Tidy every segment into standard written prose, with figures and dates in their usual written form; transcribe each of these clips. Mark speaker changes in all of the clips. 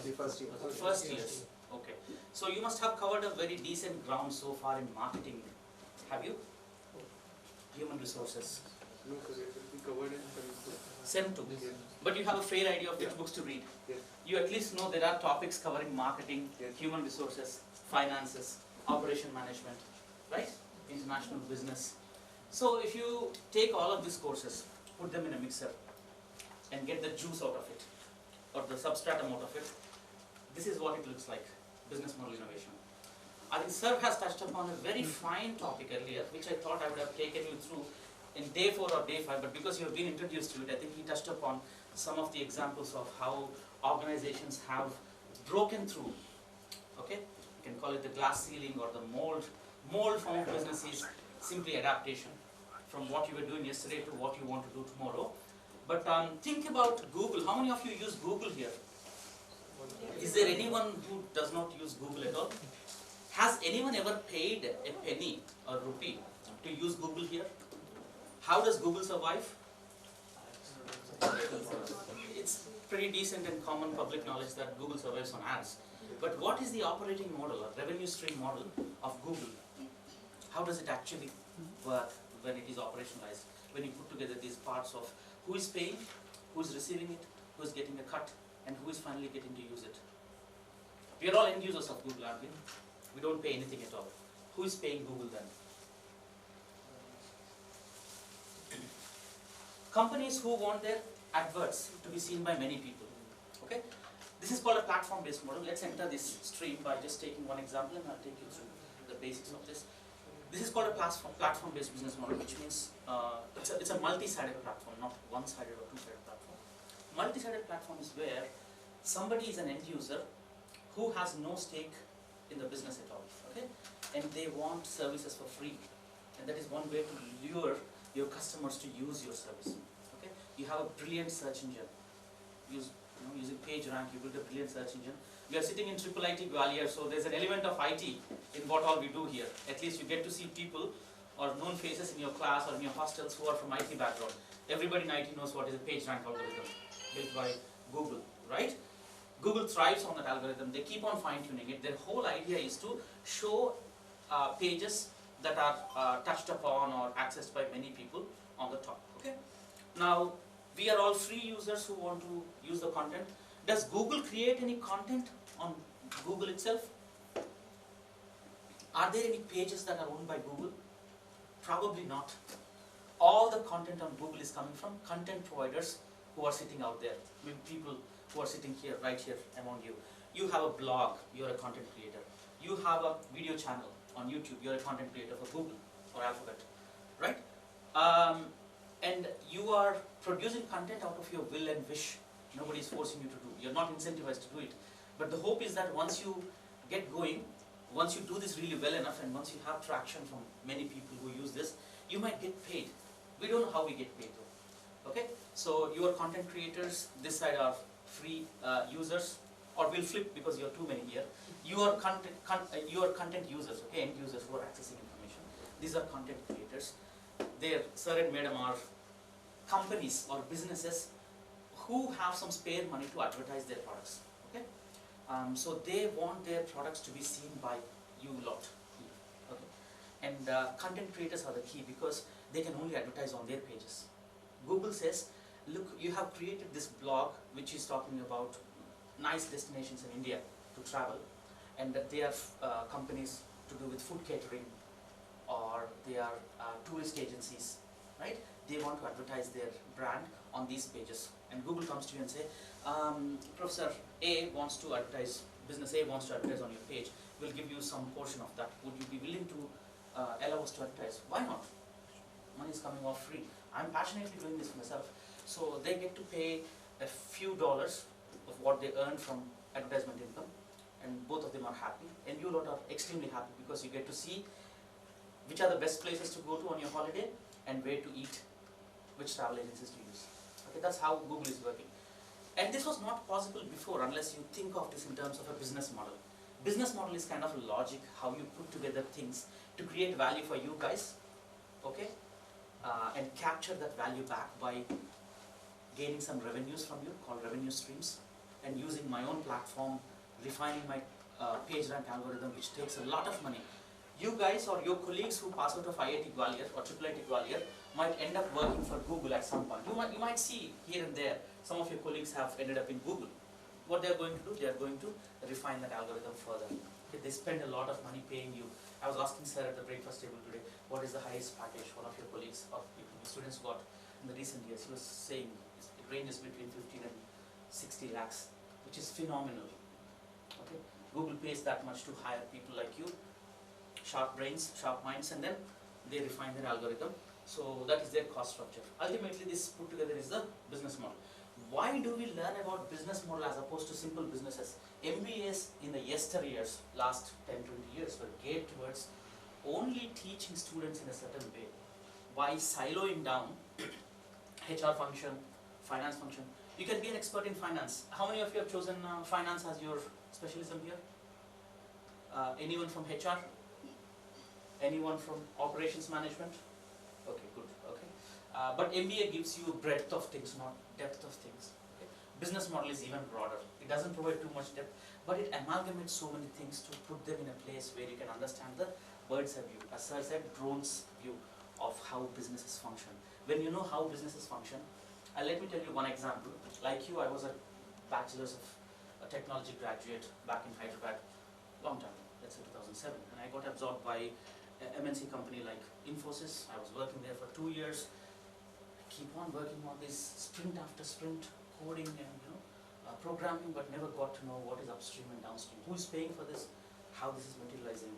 Speaker 1: the first year.
Speaker 2: First years. Okay. So you must have covered a very decent ground so far in marketing. Have you? Human resources.
Speaker 1: No, sir, it will be covered in
Speaker 2: Sem 2.
Speaker 1: Yes.
Speaker 2: But you have a fair idea of which
Speaker 1: Yeah.
Speaker 2: books to read.
Speaker 1: Yes.
Speaker 2: You at least know there are topics covering marketing,
Speaker 1: Yes.
Speaker 2: human resources, finances, operation management, right? International business. So if you take all of these courses, put them in a mixer and get the juice out of it, or the substratum out of it, this is what it looks like, business model innovation. I think Sir has touched upon a very fine topic earlier, which I thought I would have taken you through in day 4 or day 5, but because you have been introduced to it, I think he touched upon some of the examples of how organizations have broken through. Okay, you can call it the glass ceiling or the mold form of business is simply adaptation from what you were doing yesterday to what you want to do tomorrow. But think about Google. How many of you use Google here? Is there anyone who does not use Google at all? Has anyone ever paid a penny or rupee to use Google here? How does Google survive? It's pretty decent and common public knowledge that Google survives on ads. But what is the operating model or revenue stream model of Google? How does it actually work when it is operationalized? When you put together these parts of who is paying, who is receiving it, who is getting a cut, and who is finally getting to use it. We are all end users of Google, aren't we? We don't pay anything at all. Who is paying Google then? Companies who want their adverts to be seen by many people. Okay? This is called a platform-based model. Let's enter this stream by just taking one example, and I'll take you through the basics of this. This is called a platform-based business model, which means it's a multi-sided platform, not one-sided or two-sided platform. Multi-sided platform is where somebody is an end user who has no stake in the business at all, okay? And they want services for free. And that is one way to lure your customers to use your service, okay? You have a brilliant search engine. Using PageRank, you build a brilliant search engine. We are sitting in IIIT Gwalior, so there's an element of IT in what all we do here. At least you get to see people or known faces in your class or in your hostels who are from IT background. Everybody in IT knows what is a PageRank algorithm built by Google, right? Google thrives on that algorithm. They keep on fine-tuning it. Their whole idea is to show pages that are touched upon or accessed by many people on the top, okay? Now, we are all free users who want to use the content. Does Google create any content on Google itself? Are there any pages that are owned by Google? Probably not. All the content on Google is coming from content providers who are sitting out there. I mean, people who are sitting here, right here among you. You have a blog, you're a content creator. You have a video channel on YouTube, you're a content creator for Google or Alphabet, right? And you are producing content out of your will and wish. Nobody is forcing you to do. You're not incentivized to do it. But the hope is that once you get going, once you do this really well enough, and once you have traction from many people who use this, you might get paid. We don't know how we get paid though. Okay? So you are content creators, this side are free users, or we'll flip because you're too many here. You are content users, okay, end users who are accessing information. These are content creators. There, Sir and Madam are companies or businesses who have some spare money to advertise their products, okay? So they want their products to be seen by you lot, okay? And content creators are the key because they can only advertise on their pages. Google says, look, you have created this blog which is talking about nice destinations in India to travel, and that they are companies to do with food catering, or they are tourist agencies, right? They want to advertise their brand on these pages, and Google comes to you and say, Professor A wants to advertise, business A wants to advertise on your page. We'll give you some portion of that. Would you be willing to allow us to advertise? Why not? Money is coming off free. I'm passionately doing this myself. So they get to pay a few dollars of what they earn from advertisement income, and both of them are happy, and you lot are extremely happy because you get to see which are the best places to go to on your holiday and where to eat, which travel agencies to use. Okay, that's how Google is working. And this was not possible before unless you think of this in terms of a business model. Business model is kind of a logic, how you put together things to create value for you guys, okay, and capture that value back by gaining some revenues from you, called revenue streams. and using my own platform, refining my page rank algorithm, which takes a lot of money. You guys or your colleagues who pass out of IIT Gwalior or IIIT Gwalior might end up working for Google at some point. You might see here and there, some of your colleagues have ended up in Google. What they are going to do, they are going to refine that algorithm further. Okay, they spend a lot of money paying you. I was asking sir at the breakfast table today, what is the highest package one of your colleagues or students got in the recent years? He was saying it ranges between 15 and 60 lakhs, which is phenomenal. Okay, Google pays that much to hire people like you, sharp brains, sharp minds, and then they refine their algorithm. So that is their cost structure. Ultimately, this put together is the business model. Why do we learn about business model as opposed to simple businesses? MBAs in the yesteryears, last 10, 20 years, were geared towards only teaching students in a certain way. By siloing down HR function, finance function, you can be an expert in finance. How many of you have chosen finance as your specialism here? Anyone from HR? Anyone from operations management? Okay, good. Okay, but MBA gives you breadth of things, not depth of things. Okay? Business model is even broader. It doesn't provide too much depth, but it amalgamates so many things to put them in a place where you can understand the bird's eye view. As sir said, drone's view of how businesses function. When you know how businesses function, let me tell you one example. Like you, I was a bachelor's of technology graduate back in Hyderabad, long time, let's say 2007, and I got absorbed by MNC company like Infosys. I was working there for 2 years. I keep on working on this sprint after sprint, coding and programming, but never got to know what is upstream and downstream. Who is paying for this? How this is materializing?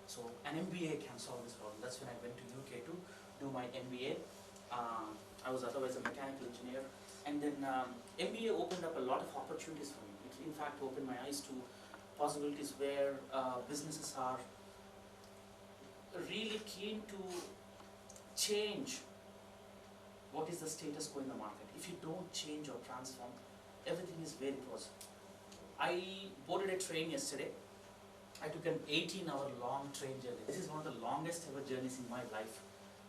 Speaker 2: So an MBA can solve this problem. That's when I went to UK to do my MBA. I was otherwise a mechanical engineer, and then MBA opened up a lot of opportunities for me. It in fact opened my eyes to possibilities where businesses are really keen to change what is the status quo in the market. If you don't change or transform, everything is very close. I boarded a train yesterday. I took an 18-hour long train journey. This is one of the longest ever journeys in my life.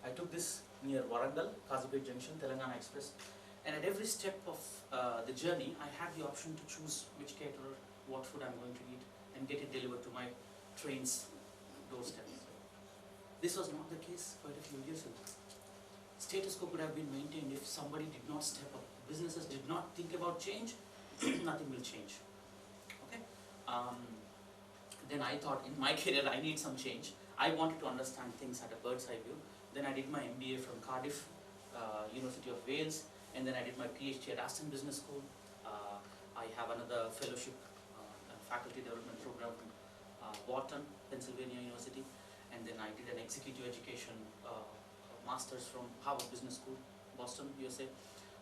Speaker 2: I took this near Warangal, Kazipet Junction, Telangana Express, and at every step of the journey, I had the option to choose which caterer, what food I'm going to eat, and get it delivered to my train's doorstep. This was not the case quite a few years ago. Status quo could have been maintained if somebody did not step up. Businesses did not think about change, nothing will change. Okay. Then I thought in my career I need some change. I wanted to understand things at a bird's eye view. Then I did my MBA from Cardiff, University of Wales, and then I did my PhD at Aston Business School. I have another fellowship, faculty development program from Wharton, Pennsylvania University, and then I did an executive education master's from Harvard Business School, Boston, USA.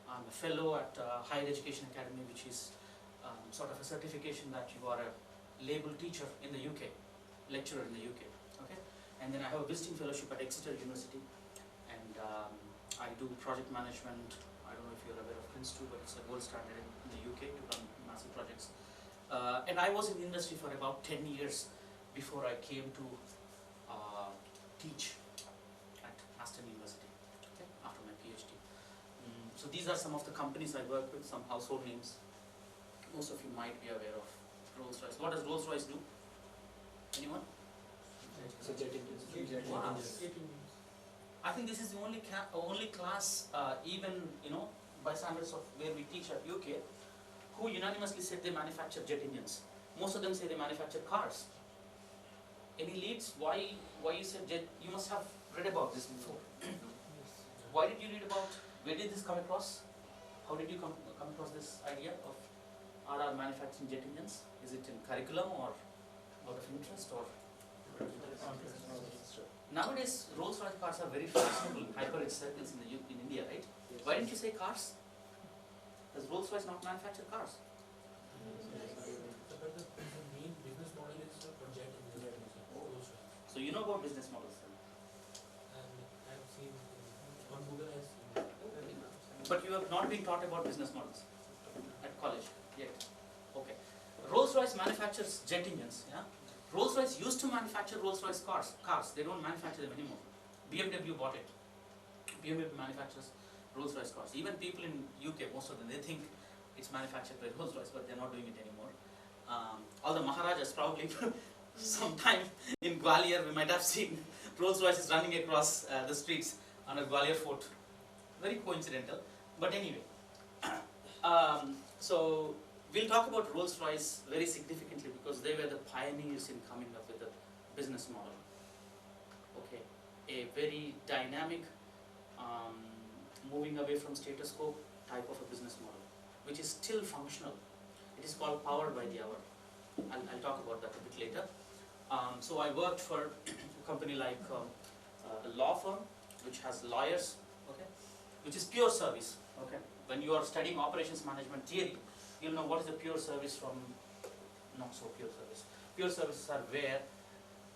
Speaker 2: I'm a fellow at Higher Education Academy, which is sort of a certification that you are a label teacher in the UK, lecturer in the UK. Okay, and then I have a visiting fellowship at Exeter University, and I do project management. I don't know if you're aware of Prince2, but it's a gold standard in the UK to run massive projects. And I was in the industry for about 10 years before I came to teach at Aston University, okay, after my PhD. So these are some of the companies I work with, some household names. Most of you might be aware of Rolls-Royce. What does Rolls-Royce do? Anyone?
Speaker 1: So jet engines.
Speaker 2: Wow. I think this is the only class, even by standards of where we teach at UK, who unanimously said they manufacture jet engines. Most of them say they manufacture cars. Any leads? Why you said jet? You must have read about this before. Why did you read about? Where did this come across? How did you come across this idea of RR manufacturing jet engines? Is it in curriculum or out of interest or? Nowadays, Rolls-Royce cars are very fashionable in hyper-rich circles in India, right? Yes. Why didn't you say cars? Does Rolls-Royce not manufacture cars?
Speaker 3: The main business model is for jet engines.
Speaker 2: So you know about business models then?
Speaker 3: And I have seen on Google has seen.
Speaker 2: But you have not been taught about business models at college yet. Okay. Rolls-Royce manufactures jet engines, yeah? Rolls-Royce used to manufacture Rolls-Royce cars. They don't manufacture them anymore. BMW bought it. BMW manufactures Rolls-Royce cars. Even people in UK, most of them, they think It's manufactured by Rolls-Royce, but they're not doing it anymore. All the Maharajas probably sometime in Gwalior we might have seen Rolls-Royce is running across the streets on a Gwalior fort. Very coincidental, but anyway. So we'll talk about Rolls-Royce very significantly because they were the pioneers in coming up with a business model. Okay, a very dynamic, moving away from status quo type of a business model, which is still functional. It is called powered by the hour. I'll talk about that a bit later. So I worked for a company like a law firm, which has lawyers, okay, which is pure service. Okay, when you are studying operations management theory, you'll know what is a pure service from not so pure service. Pure services are where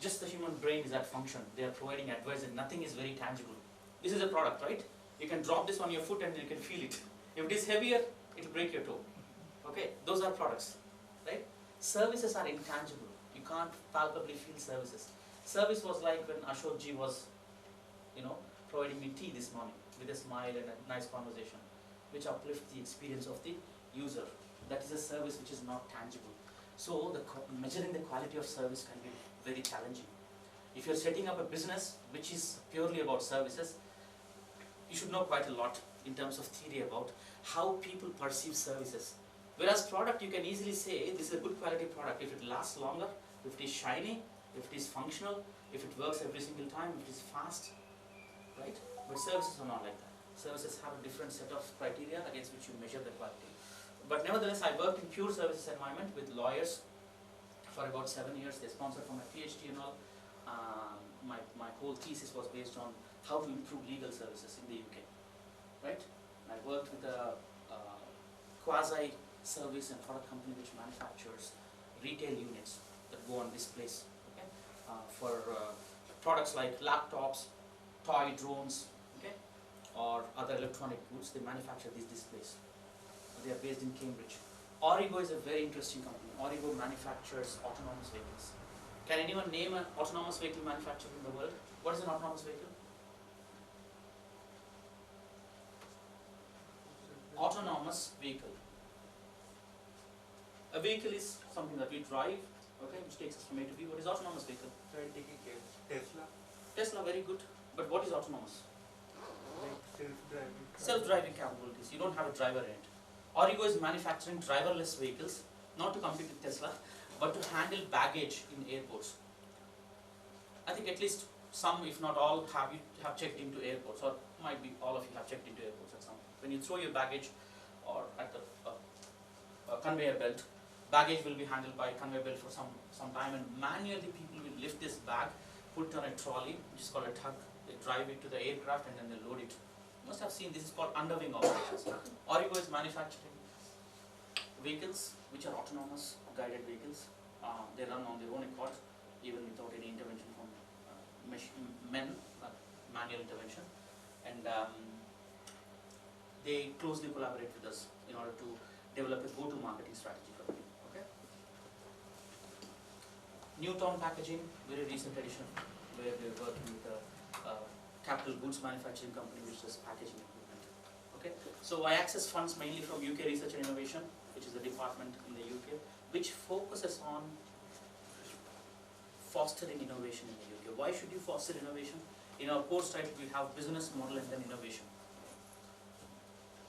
Speaker 2: just the human brain is at function. They are providing advice and nothing is very tangible. This is a product, right? You can drop this on your foot and you can feel it. If it is heavier, it will break your toe. Okay, those are products, right? Services are intangible. You can't palpably feel services. Service was like when Ashok ji was, providing me tea this morning with a smile and a nice conversation, which uplifts the experience of the user. That is a service which is not tangible. So measuring the quality of service can be very challenging. If you're setting up a business which is purely about services, you should know quite a lot in terms of theory about how people perceive services. Whereas product, you can easily say this is a good quality product if it lasts longer, if it is shiny, if it is functional, if it works every single time, if it is fast, right? But services are not like that. Services have a different set of criteria against which you measure the quality. But nevertheless, I worked in pure services environment with lawyers for about 7 years. They sponsored for my PhD and all. My whole thesis was based on how to improve legal services in the UK, right? I worked with a quasi service and product company which manufactures retail units that go on displays, okay? For products like laptops, toy drones, okay, or other electronic goods. They manufacture these displays. They are based in Cambridge. Origo is a very interesting company. Origo manufactures autonomous vehicles. Can anyone name an autonomous vehicle manufacturer in the world? What is an autonomous vehicle? Autonomous vehicle. A vehicle is something that we drive, okay, which takes us from A to B. What is autonomous vehicle?
Speaker 4: Tesla,
Speaker 2: Tesla, very good. But what is autonomous?
Speaker 4: like self-driving.
Speaker 2: Self-driving capabilities. You don't have a driver in it. Origo is manufacturing driverless vehicles, not to compete with Tesla, but to handle baggage in airports. I think at least some, if not all, have checked into airports, or might be all of you have checked into airports at some point. When you throw your baggage or at the conveyor belt, baggage will be handled by conveyor belt for some time, and manually people will lift this bag, put it on a trolley, which is called a tug. They drive it to the aircraft and then they load it. You must have seen this is called underwing operations. Origo is manufacturing vehicles which are autonomous guided vehicles. They run on their own accord, even without any intervention from manual intervention, and they closely collaborate with us in order to develop a go-to-marketing strategy for them. Okay. Newtown Packaging, very recent addition, where we're working with a capital goods manufacturing company which does packaging equipment. Okay. So I access funds mainly from UK Research and Innovation, which is a department in the UK, which focuses on fostering innovation in the UK. Why should you foster innovation? In our course title, we have business model and then innovation.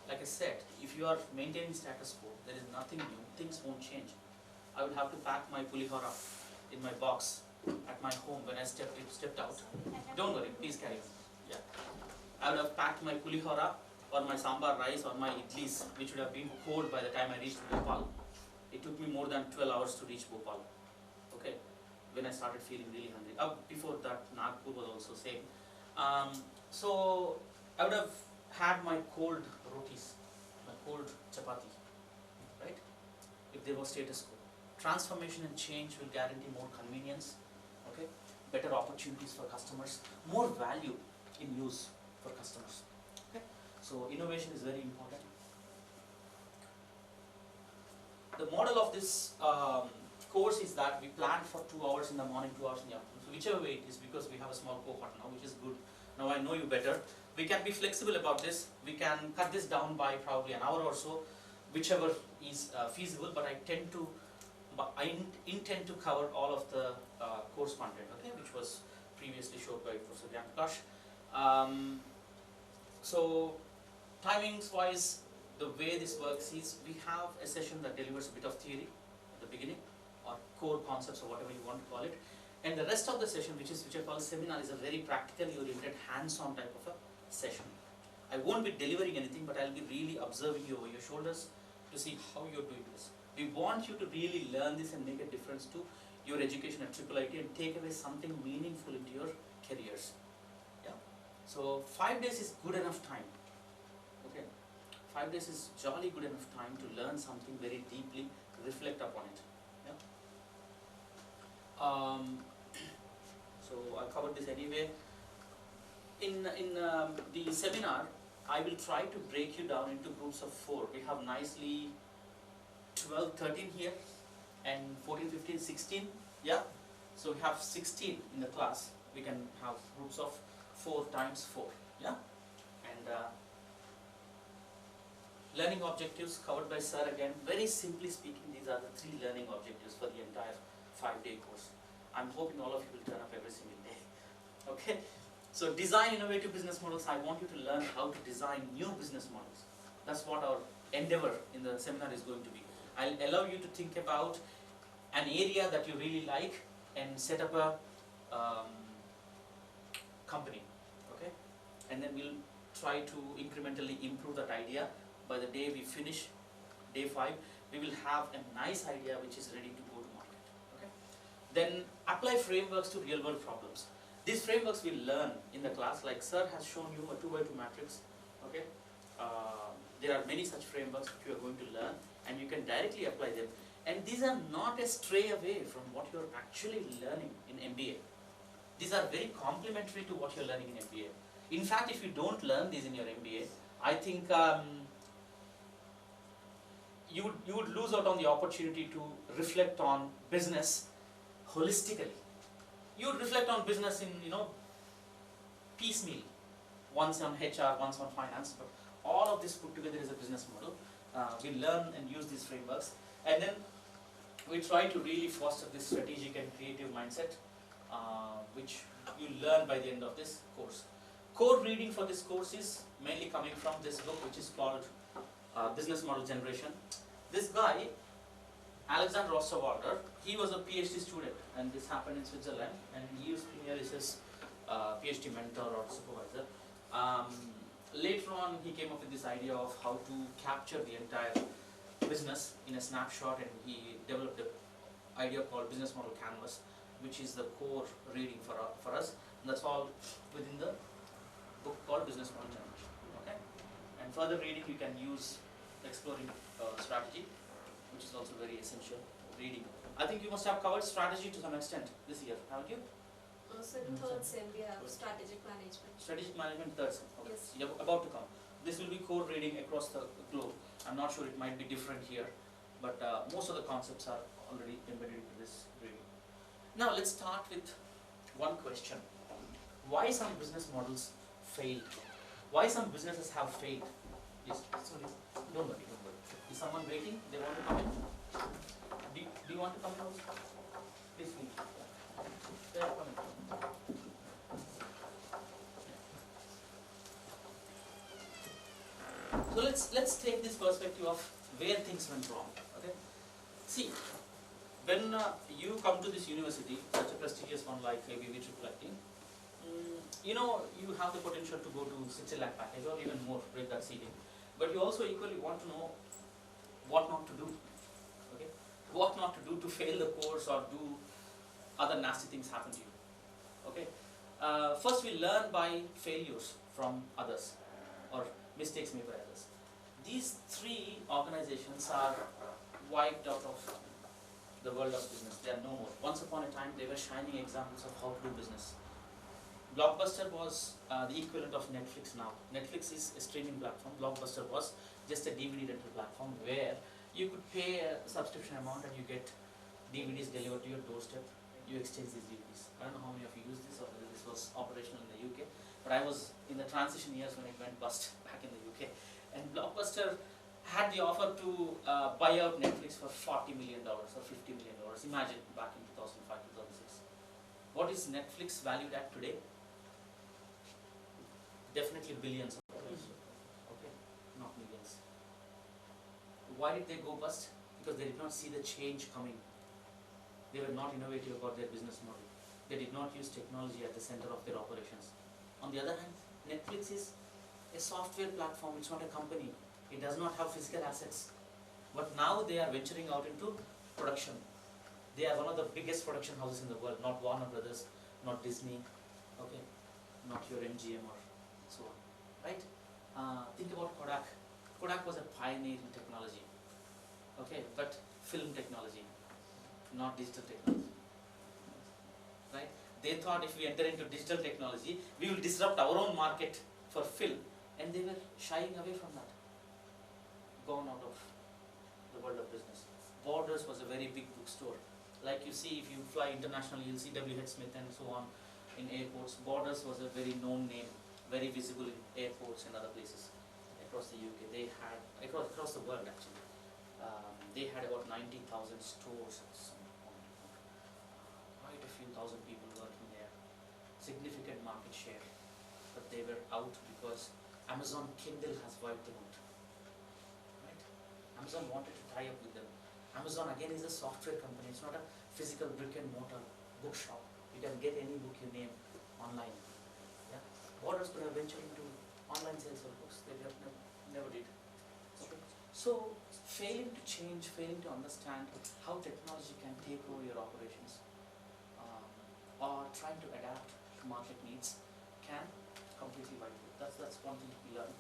Speaker 2: Like I said, if you are maintaining status quo, there is nothing new, things won't change. I would have to pack my pulihora in my box at my home when I stepped out. Don't worry, please carry on. Yeah. I would have packed my pulihora or my sambar rice or my idlis, which would have been cold by the time I reached Bhopal. It took me more than 12 hours to reach Bhopal. Okay, when I started feeling really hungry. Before that, Nagpur was also same. So I would have had my cold rotis, my cold chapati, right? If there was status quo. Transformation and change will guarantee more convenience, okay? Better opportunities for customers, more value in use for customers. Okay? So innovation is very important. The model of this course is that we plan for 2 hours in the morning, 2 hours in the afternoon. So whichever way it is, because we have a small cohort now, which is good. Now I know you better. We can be flexible about this. We can cut this down by probably an hour or so. whichever is feasible, but I intend to cover all of the course content, okay, which was previously showed by Professor Prakash. So timings wise, the way this works is we have a session that delivers a bit of theory at the beginning, or core concepts or whatever you want to call it, and the rest of the session, which I call seminar, is a very practically oriented, hands-on type of a session. I won't be delivering anything, but I'll be really observing you over your shoulders to see how you're doing this. We want you to really learn this and make a difference to your education at IIIT and take away something meaningful into your careers. Yeah. So 5 days is good enough time. Okay. 5 days is jolly good enough time to learn something very deeply, reflect upon it. Yeah. So I covered this anyway. In the seminar, I will try to break you down into groups of 4. We have nicely 12, 13 here, and 14, 15, 16. Yeah. So we have 16 in the class. We can have groups of 4 times 4. Yeah. And learning objectives covered by Sir again. Very simply speaking, these are the 3 learning objectives for the entire 5-day course. I'm hoping all of you will turn up every single day. Okay. So design innovative business models. I want you to learn how to design new business models. That's what our endeavor in the seminar is going to be. I'll allow you to think about an area that you really like and set up a company, okay? And then we'll try to incrementally improve that idea. By the day we finish day 5, we will have a nice idea which is ready to go to market, okay? Then apply frameworks to real world problems. These frameworks we'll learn in the class, like Sir has shown you a 2x2 matrix, okay? There are many such frameworks that you are going to learn, and you can directly apply them. And these are not a stray away from what you're actually learning in MBA. These are very complementary to what you're learning in MBA. In fact, if you don't learn these in your MBA, I think you would lose out on the opportunity to reflect on business holistically. You would reflect on business in, piecemeal. Once on HR, once on finance, but all of this put together is a business model. We learn and use these frameworks, and then we try to really foster this strategic and creative mindset, which you learn by the end of this course. Core reading for this course is mainly coming from this book, which is called Business Model Generation. This guy, Alexander Osterwalder, he was a PhD student, and this happened in Switzerland, and he used me as his PhD mentor or supervisor. Later on, he came up with this idea of how to capture the entire business in a snapshot, and he developed an idea called Business Model Canvas, which is the core reading for us. And that's all within the book called Business Model Generation. Okay? And further reading you can use Exploring Strategy, which is also very essential reading. I think you must have covered strategy to some extent this year, haven't you?
Speaker 5: So in third sem we have strategic management.
Speaker 2: Strategic management, third sem. Okay.
Speaker 5: Yes.
Speaker 2: You're about to come. This will be core reading across the globe. I'm not sure, it might be different here, but most of the concepts are already embedded into this reading. Now let's start with one question. Why some business models fail? Why some businesses have failed? Yes, sorry. Don't worry, don't worry. Is someone waiting? They want to come in? Do you want to come in also? Please leave. They are coming. So let's take this perspective of where things went wrong. Okay. See, when you come to this university, such a prestigious one like ABV IIIT, you have the potential to go to 60 lakh package or even more with that seating. But you also equally want to know what not to do. Okay, what not to do to fail the course or do other nasty things happen to you. Okay, first we learn by failures from others or mistakes made by others. These 3 organizations are wiped out of the world of business. They are no more. Once upon a time, they were shining examples of how to do business. Blockbuster was the equivalent of Netflix now. Netflix is a streaming platform. Blockbuster was just a DVD rental platform where you could pay a subscription amount and you get DVDs delivered to your doorstep. You exchange these DVDs. I don't know how many of you use this or whether this was operational in the UK, but I was in the transition years when it went bust back in the UK. And Blockbuster had the offer to buy out Netflix for $40 million or $50 million. Imagine back in 2005, 2006. What is Netflix valued at today? Definitely billions of dollars. Okay, not millions. Why did they go bust? Because they did not see the change coming. They were not innovative about their business model. They did not use technology at the center of their operations. On the other hand, Netflix is a software platform, it's not a company. It does not have physical assets. But now they are venturing out into production. They are one of the biggest production houses in the world, not Warner Brothers, not Disney, okay, not your MGM or so on, right? Think about Kodak. Kodak was a pioneer in technology, okay, but film technology, not digital technology, right? They thought if we enter into digital technology, we will disrupt our own market for film, and they were shying away from that, gone out of the world of business. Borders was a very big bookstore. Like you see, if you fly internationally, you'll see W.H. Smith and so on in airports. Borders was a very known name, very visible in airports and other places across the UK. They had, across the world actually, they had about 90,000 stores at some point. Quite a few thousand people working there. Significant market share. But they were out because Amazon Kindle has wiped them out. Right? Amazon wanted to tie up with them. Amazon again is a software company. It's not a physical brick and mortar bookshop. You can get any book you name online. Yeah? Borders could have ventured into online sales of books. They never did. Okay. So failing to change, failing to understand how technology can take over your operations, or trying to adapt to market needs can completely wipe you. That's one thing we learn.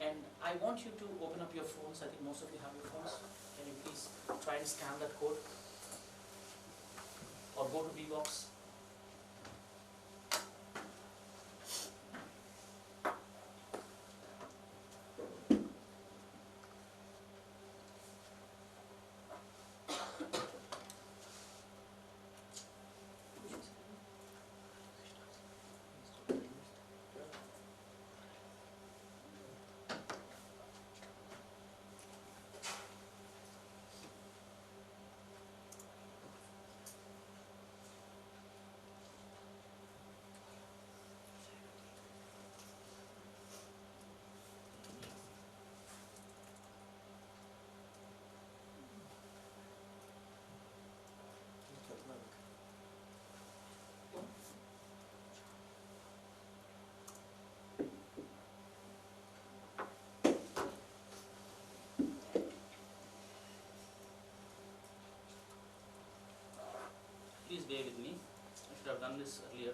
Speaker 2: And I want you to open up your phones. I think most of you have your phones. Can you please try and scan that code? Or go to VBox. Please bear with me. I should have done this earlier.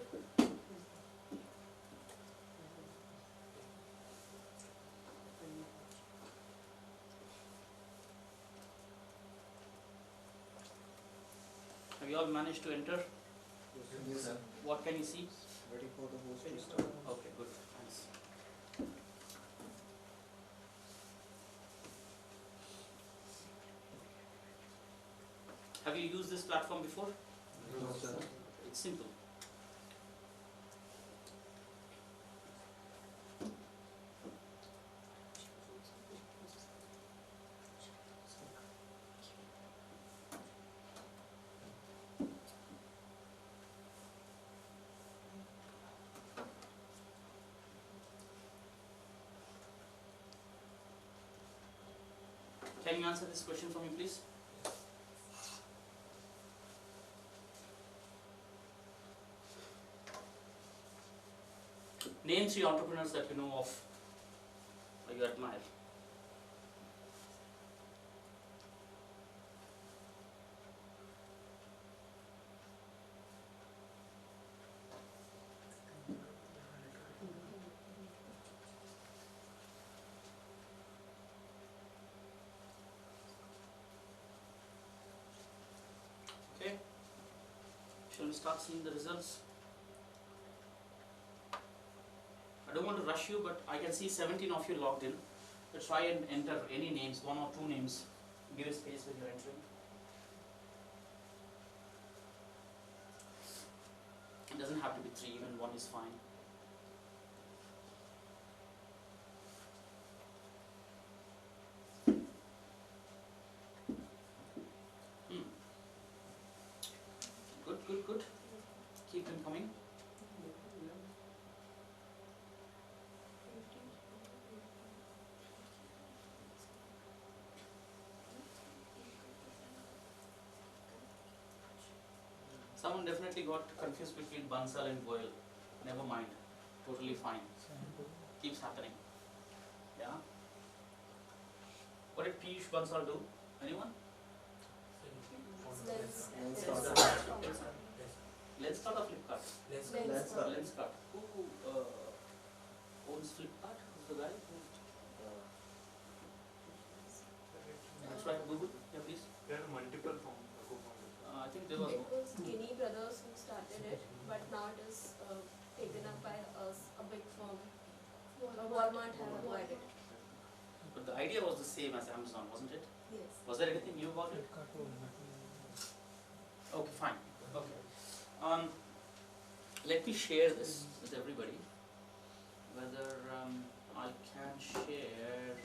Speaker 2: Have you all managed to enter?
Speaker 1: Yes, sir.
Speaker 2: What can you see?
Speaker 1: Waiting for the host to start.
Speaker 2: Okay, good. Thanks. Have you used this platform before?
Speaker 1: No, sir.
Speaker 2: It's simple. Can you answer this question for me, please? Name 3 entrepreneurs that you know of or you admire. Okay. Shall we start seeing the results? I don't want to rush you, but I can see 17 of you logged in. Let's try and enter any names, 1 or 2 names. Give a space when you're entering. It doesn't have to be 3, even 1 is fine. Good, good. Keep them coming. Someone definitely got confused between Bansal and Goyal. Never mind. Totally fine. Keeps happening. Yeah. What did Piyush Bansal do? Anyone?
Speaker 5: Lens.
Speaker 1: Lens
Speaker 5: Lens.
Speaker 1: card.
Speaker 5: Lens.
Speaker 2: Lenskart or Flipkart?
Speaker 1: Lens card.
Speaker 2: Lenskart. Who owns Flipkart? Who's the guy? That's right, Google. Yeah, please.
Speaker 4: There are multiple forms of co-founders.
Speaker 2: I think there was
Speaker 5: It was Guinea brothers who started it, but now it is taken up by a big firm. Walmart have acquired it.
Speaker 2: but the idea was the same as Amazon, wasn't it?
Speaker 5: Yes.
Speaker 2: Was there anything new about it? Okay, fine. Okay. Let me share this with everybody. Whether I can share.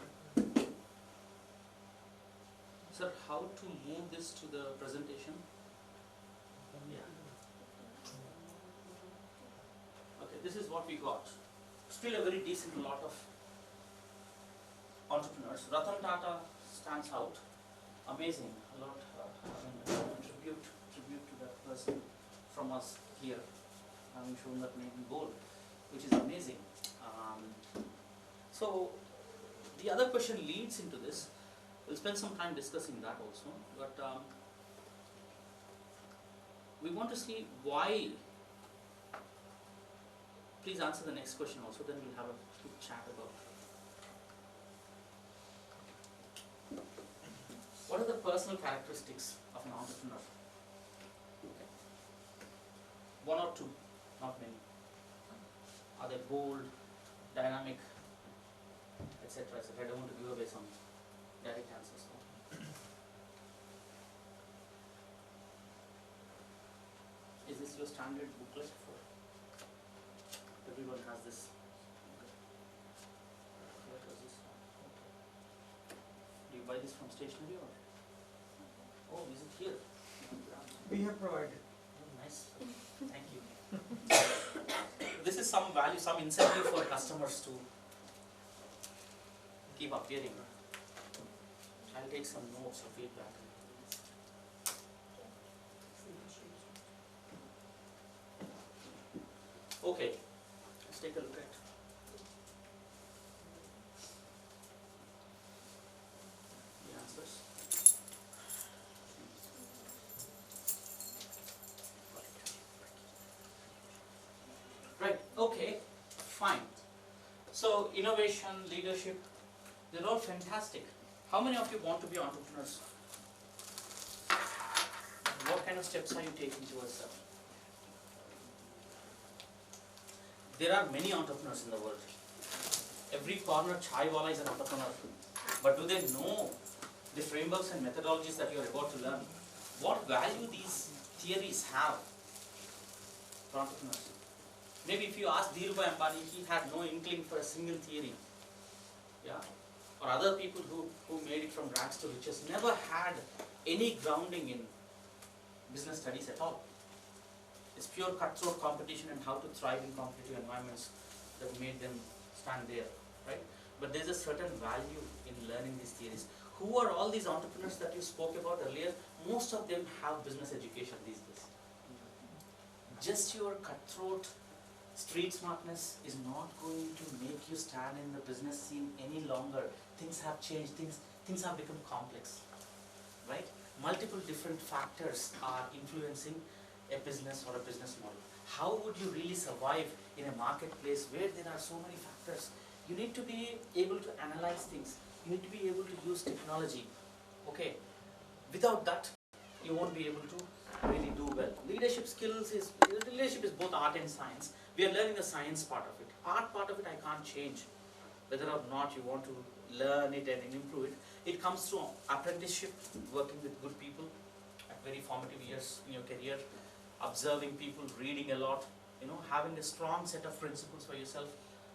Speaker 2: Sir, how to move this to the presentation? Yeah. Okay, this is what we got. Still a very decent lot of entrepreneurs. Ratan Tata stands out. Amazing. A lot. Tribute to that person from us here. Having shown that name in gold, which is amazing. So the other question leads into this. We'll spend some time discussing that also. But we want to see why. Please answer the next question also. Then we'll have a quick chat about. What are the personal characteristics of an entrepreneur? Okay. One or two, not many. Are they bold, dynamic, etc., etc.? I don't want to give away some direct answers. No? Is this your standard booklet for everyone has this? Okay. What was this? Okay. Do you buy this from stationery or? Oh, is it here?
Speaker 1: We have provided.
Speaker 2: Oh, nice. Thank you. This is some value, some incentive for customers to keep appearing. I'll take some notes or feedback. Okay, let's take a look at the answers. Right, okay, fine. So innovation, leadership, they're all fantastic. How many of you want to be entrepreneurs? What kind of steps are you taking towards that? There are many entrepreneurs in the world. Every corner chai wala is an entrepreneur. But do they know the frameworks and methodologies that you are about to learn? What value these theories have for entrepreneurs? Maybe if you ask Dhirubhai Ambani, he had no inkling for a single theory. Yeah? Or other people who made it from rags to riches never had any grounding in business studies at all. It's pure cutthroat competition and how to thrive in competitive environments that made them stand there, right? But there's a certain value in learning these theories. Who are all these entrepreneurs that you spoke about earlier? Most of them have business education these days. Just your cutthroat street smartness is not going to make you stand in the business scene any longer. Things have changed, things have become complex, right? Multiple different factors are influencing a business or a business model. How would you really survive in a marketplace where there are so many factors? You need to be able to analyze things. You need to be able to use technology. Okay, without that, you won't be able to really do well. Leadership is both art and science. We are learning the science part of it. Art part of it I can't change. Whether or not you want to learn it and improve it, it comes through apprenticeship, working with good people at very formative years in your career, observing people, reading a lot, having a strong set of principles for yourself,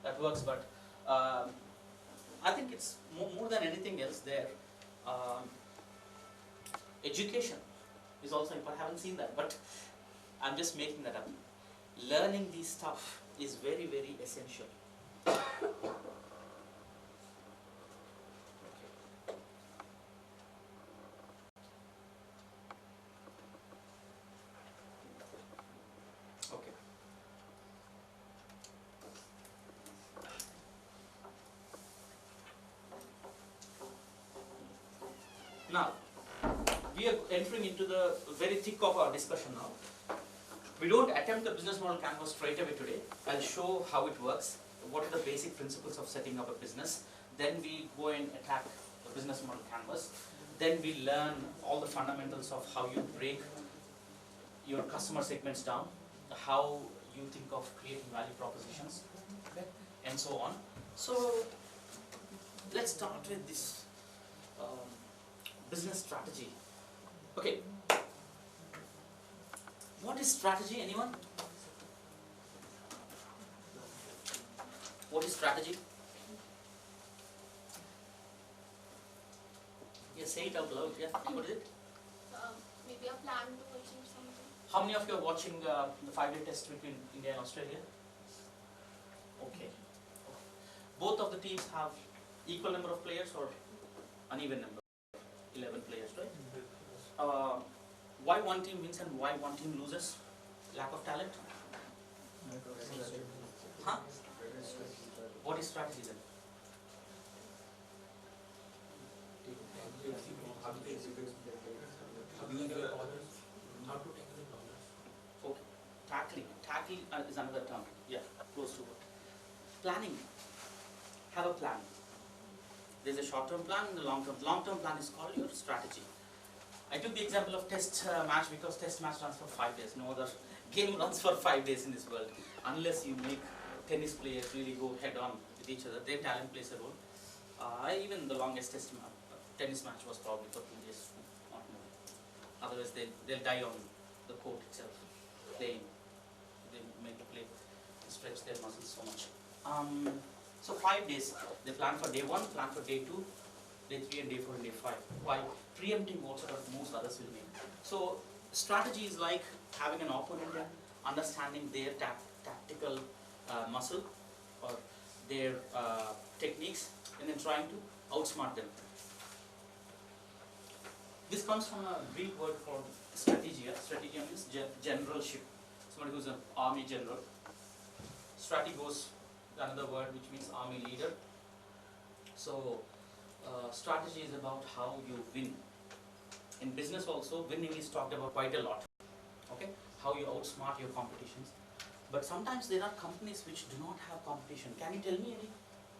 Speaker 2: that works. But I think it's more than anything else there. Education is also important. I haven't seen that, but I'm just making that up. Learning these stuff is very, very essential. Okay. Now, we are entering into the very thick of our discussion now. We don't attempt the business model canvas straight away today. I'll show how it works, what are the basic principles of setting up a business. Then we go and attack the business model canvas. Then we learn all the fundamentals of how you break your customer segments down, how you think of creating value propositions, okay, and so on. So let's start with this business strategy. Okay. What is strategy? Anyone? What is strategy? Yeah, say it out loud. Yeah, what is it?
Speaker 5: Maybe a plan to achieve something.
Speaker 2: How many of you are watching the 5-day test between India and Australia? Okay. Both of the teams have equal number of players or uneven number? 11 players, right? Why one team wins and why one team loses? Lack of talent? Huh? What is strategy then?
Speaker 3: How to tackle the problems.
Speaker 2: Okay. Tackling. Tackling is another term. Yeah, close to it. Planning. Have a plan. There's a short-term plan and a long-term. Long-term plan is called your strategy. I took the example of test match because test match runs for 5 days. No other game runs for 5 days in this world. Unless you make tennis players really go head-on with each other, their talent plays a role. Even the longest tennis match was probably for 2 days, not more. Otherwise, they'll die on the court itself, playing. They make the play stretch their muscles so much. So 5 days. They plan for day 1, plan for day 2, day 3 and day 4 and day 5. Why? Preempting what sort of moves others will make. So strategy is like having an opponent and understanding their tactical muscle or their techniques and then trying to outsmart them. This comes from a Greek word called strategia. Strategia means generalship. Somebody who's an army general. Strategos, another word which means army leader. So strategy is about how you win. In business also, winning is talked about quite a lot. Okay, how you outsmart your competitions. But sometimes there are companies which do not have competition. Can you tell me any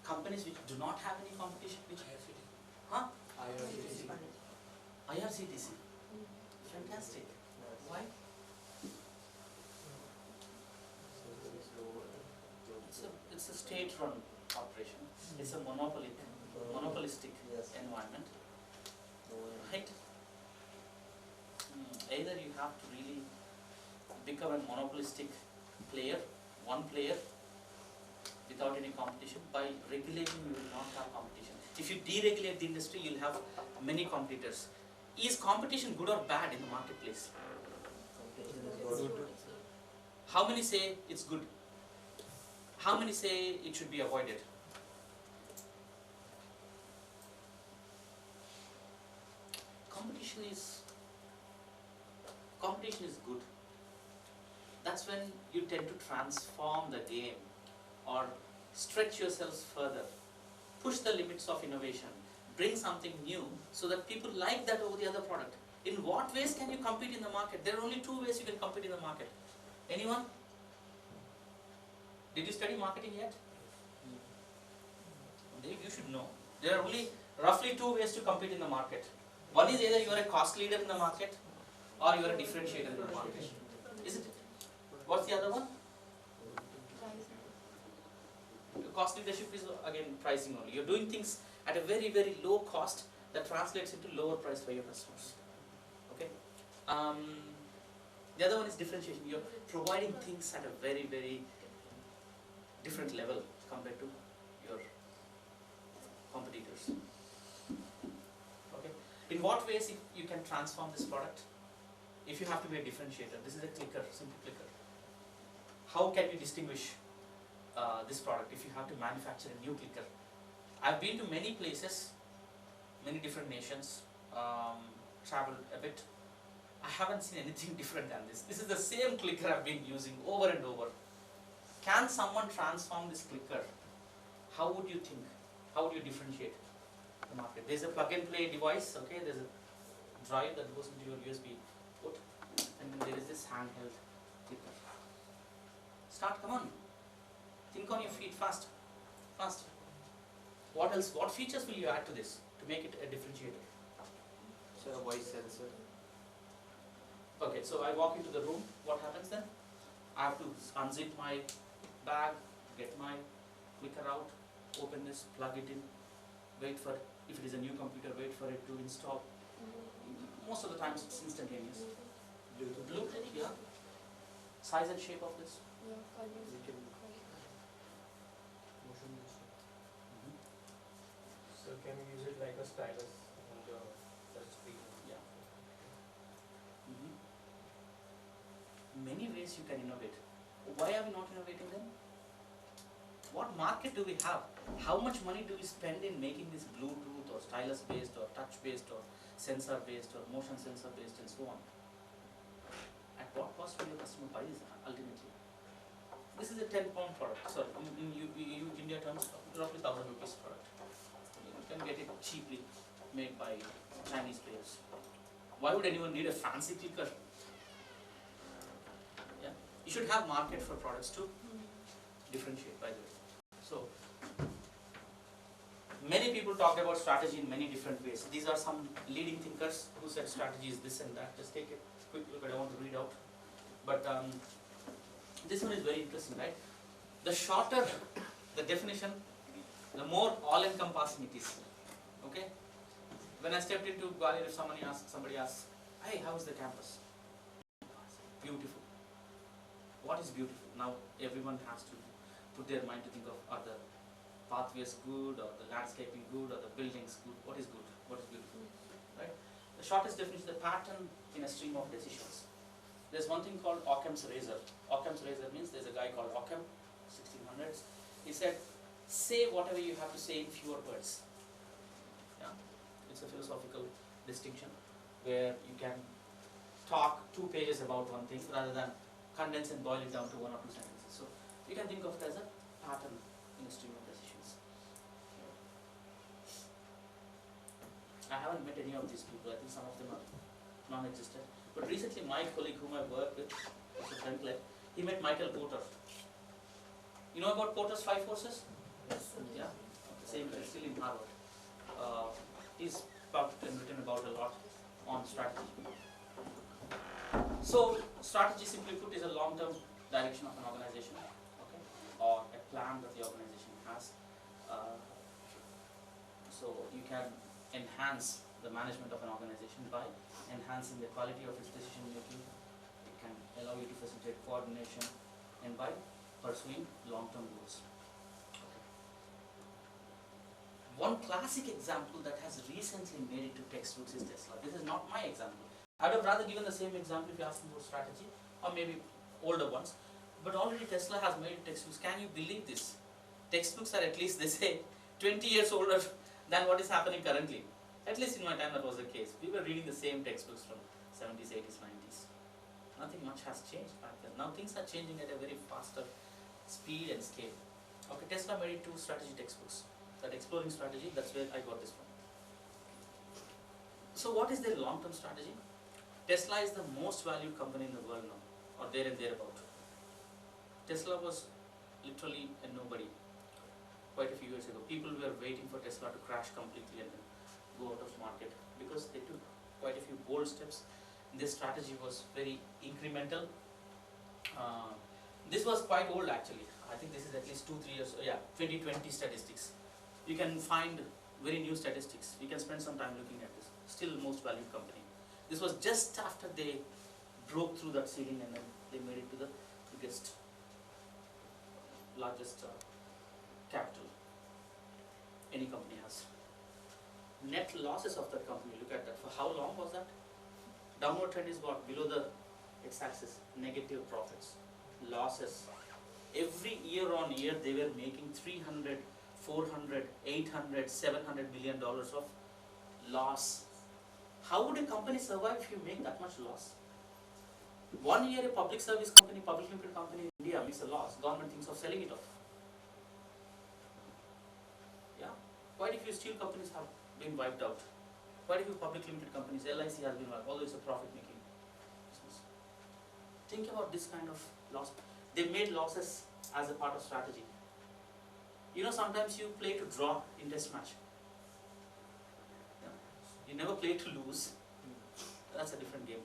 Speaker 2: companies which do not have any competition? Which? Huh? IRCTC. Fantastic. Why? It's a state-run operation. It's a monopolistic environment, right? Either you have to really become a monopolistic player, one player, without any competition. By regulating, you will not have competition. If you deregulate the industry, you'll have many competitors. Is competition good or bad in the marketplace? How many say it's good? How many say it should be avoided? Competition is good. That's when you tend to transform the game or stretch yourselves further, push the limits of innovation, bring something new so that people like that over the other product. In what ways can you compete in the market? There are only 2 ways you can compete in the market. Anyone? Did you study marketing yet? You should know. There are only roughly 2 ways to compete in the market. One is either you are a cost leader in the market or you are a differentiator in the market. Isn't it? What's the other one? Cost leadership is again pricing only. You're doing things at a very, very low cost that translates into lower price for your customers. Okay. The other one is differentiation. You're providing things at a very, very different level compared to your competitors. Okay. In what ways you can transform this product? if you have to be a differentiator, this is a clicker, simple clicker. How can you distinguish this product if you have to manufacture a new clicker? I've been to many places, many different nations, traveled a bit. I haven't seen anything different than this. This is the same clicker I've been using over and over. Can someone transform this clicker? How would you think? How would you differentiate the market? There's a plug and play device, okay? There's a drive that goes into your USB port, and then there is this handheld clicker. Start, come on. Think on your feet, fast, fast. What else? What features will you add to this to make it a differentiator?
Speaker 1: So a voice sensor.
Speaker 2: Okay, so I walk into the room. What happens then? I have to unzip my bag, get my clicker out, open this, plug it in, wait for, if it is a new computer, wait for it to install. Most of the times it's instantaneous. Bluetooth, yeah. Size and shape of this.
Speaker 1: We can
Speaker 3: Motion gesture.
Speaker 2: Mhm.
Speaker 3: So can we use it like a stylus on the touch screen?
Speaker 2: Yeah. Many ways you can innovate. Why are we not innovating then? What market do we have? How much money do we spend in making this Bluetooth or stylus based or touch based or sensor based or motion sensor based and so on? At what cost will your customer buy this ultimately? This is a 10-pound product. Sorry, in India terms, roughly 1,000 rupees product. You can get it cheaply made by Chinese players. Why would anyone need a fancy clicker? Yeah, you should have market for products to differentiate, by the way. So, many people talked about strategy in many different ways. These are some leading thinkers who said strategy is this and that. Just take a quick look. I don't want to read out. But this one is very interesting, right? The shorter the definition, the more all-encompassing it is. Okay? When I stepped into Gwalior, if somebody asks, hey, how is the campus? Beautiful. What is beautiful? Now everyone has to put their mind to think of, are the pathways good, or the landscaping good, or the buildings good? What is good? What is beautiful? Right? The shortest definition is the pattern in a stream of decisions. There's one thing called Occam's razor. Occam's razor means there's a guy called Occam, 1600s. He said, say whatever you have to say in fewer words. Yeah? It's a philosophical distinction where you can talk 2 pages about one thing rather than condense and boil it down to 1 or 2 sentences. So you can think of it as a pattern in a stream of decisions. I haven't met any of these people. I think some of them are non-existent. But recently my colleague whom I work with, Mr. Franklin, he met Michael Porter. You know about Porter's 5 forces?
Speaker 5: Yes, sir.
Speaker 2: Yeah, same, still in Harvard. He's talked and written about a lot on strategy. So, strategy, simply put, is a long-term direction of an organization, okay, or a plan that the organization has. So, you can enhance the management of an organization by enhancing the quality of its decision making. It can allow you to facilitate coordination and by pursuing long-term goals. One classic example that has recently made it to textbooks is Tesla. This is not my example. I would have rather given the same example if you asked me about strategy, or maybe older ones. But already Tesla has made it textbooks. Can you believe this? Textbooks are, at least they say, 20 years older than what is happening currently. At least in my time that was the case. We were reading the same textbooks from 70s, 80s, 90s. Nothing much has changed back then. Now things are changing at a very faster speed and scale. Okay, Tesla made it 2 strategy textbooks. That exploring strategy, that's where I got this from. So what is their long-term strategy? Tesla is the most valued company in the world now, or there and thereabout. Tesla was literally a nobody quite a few years ago. People were waiting for Tesla to crash completely and then go out of market because they took quite a few bold steps. Their strategy was very incremental. This was quite old actually. I think this is at least 2-3 years. Yeah, 2020 statistics. You can find very new statistics. You can spend some time looking at this. Still most valued company. This was just after they broke through that ceiling and then they made it to the biggest, largest capital any company has. Net losses of that company, look at that. For how long was that? Downward trend is what? Below the x-axis, negative profits, losses. Every year on year they were making 300, 400, 800, 700 million dollars of loss. How would a company survive if you make that much loss? 1 year a public service company, public limited company in India makes a loss, government thinks of selling it off. Yeah? Quite a few steel companies have been wiped out. Quite a few public limited companies, LIC has been wiped, although it's a profit making business. Think about this kind of loss. They made losses as a part of strategy. You know, sometimes you play to draw in test match. Yeah? You never play to lose. That's a different game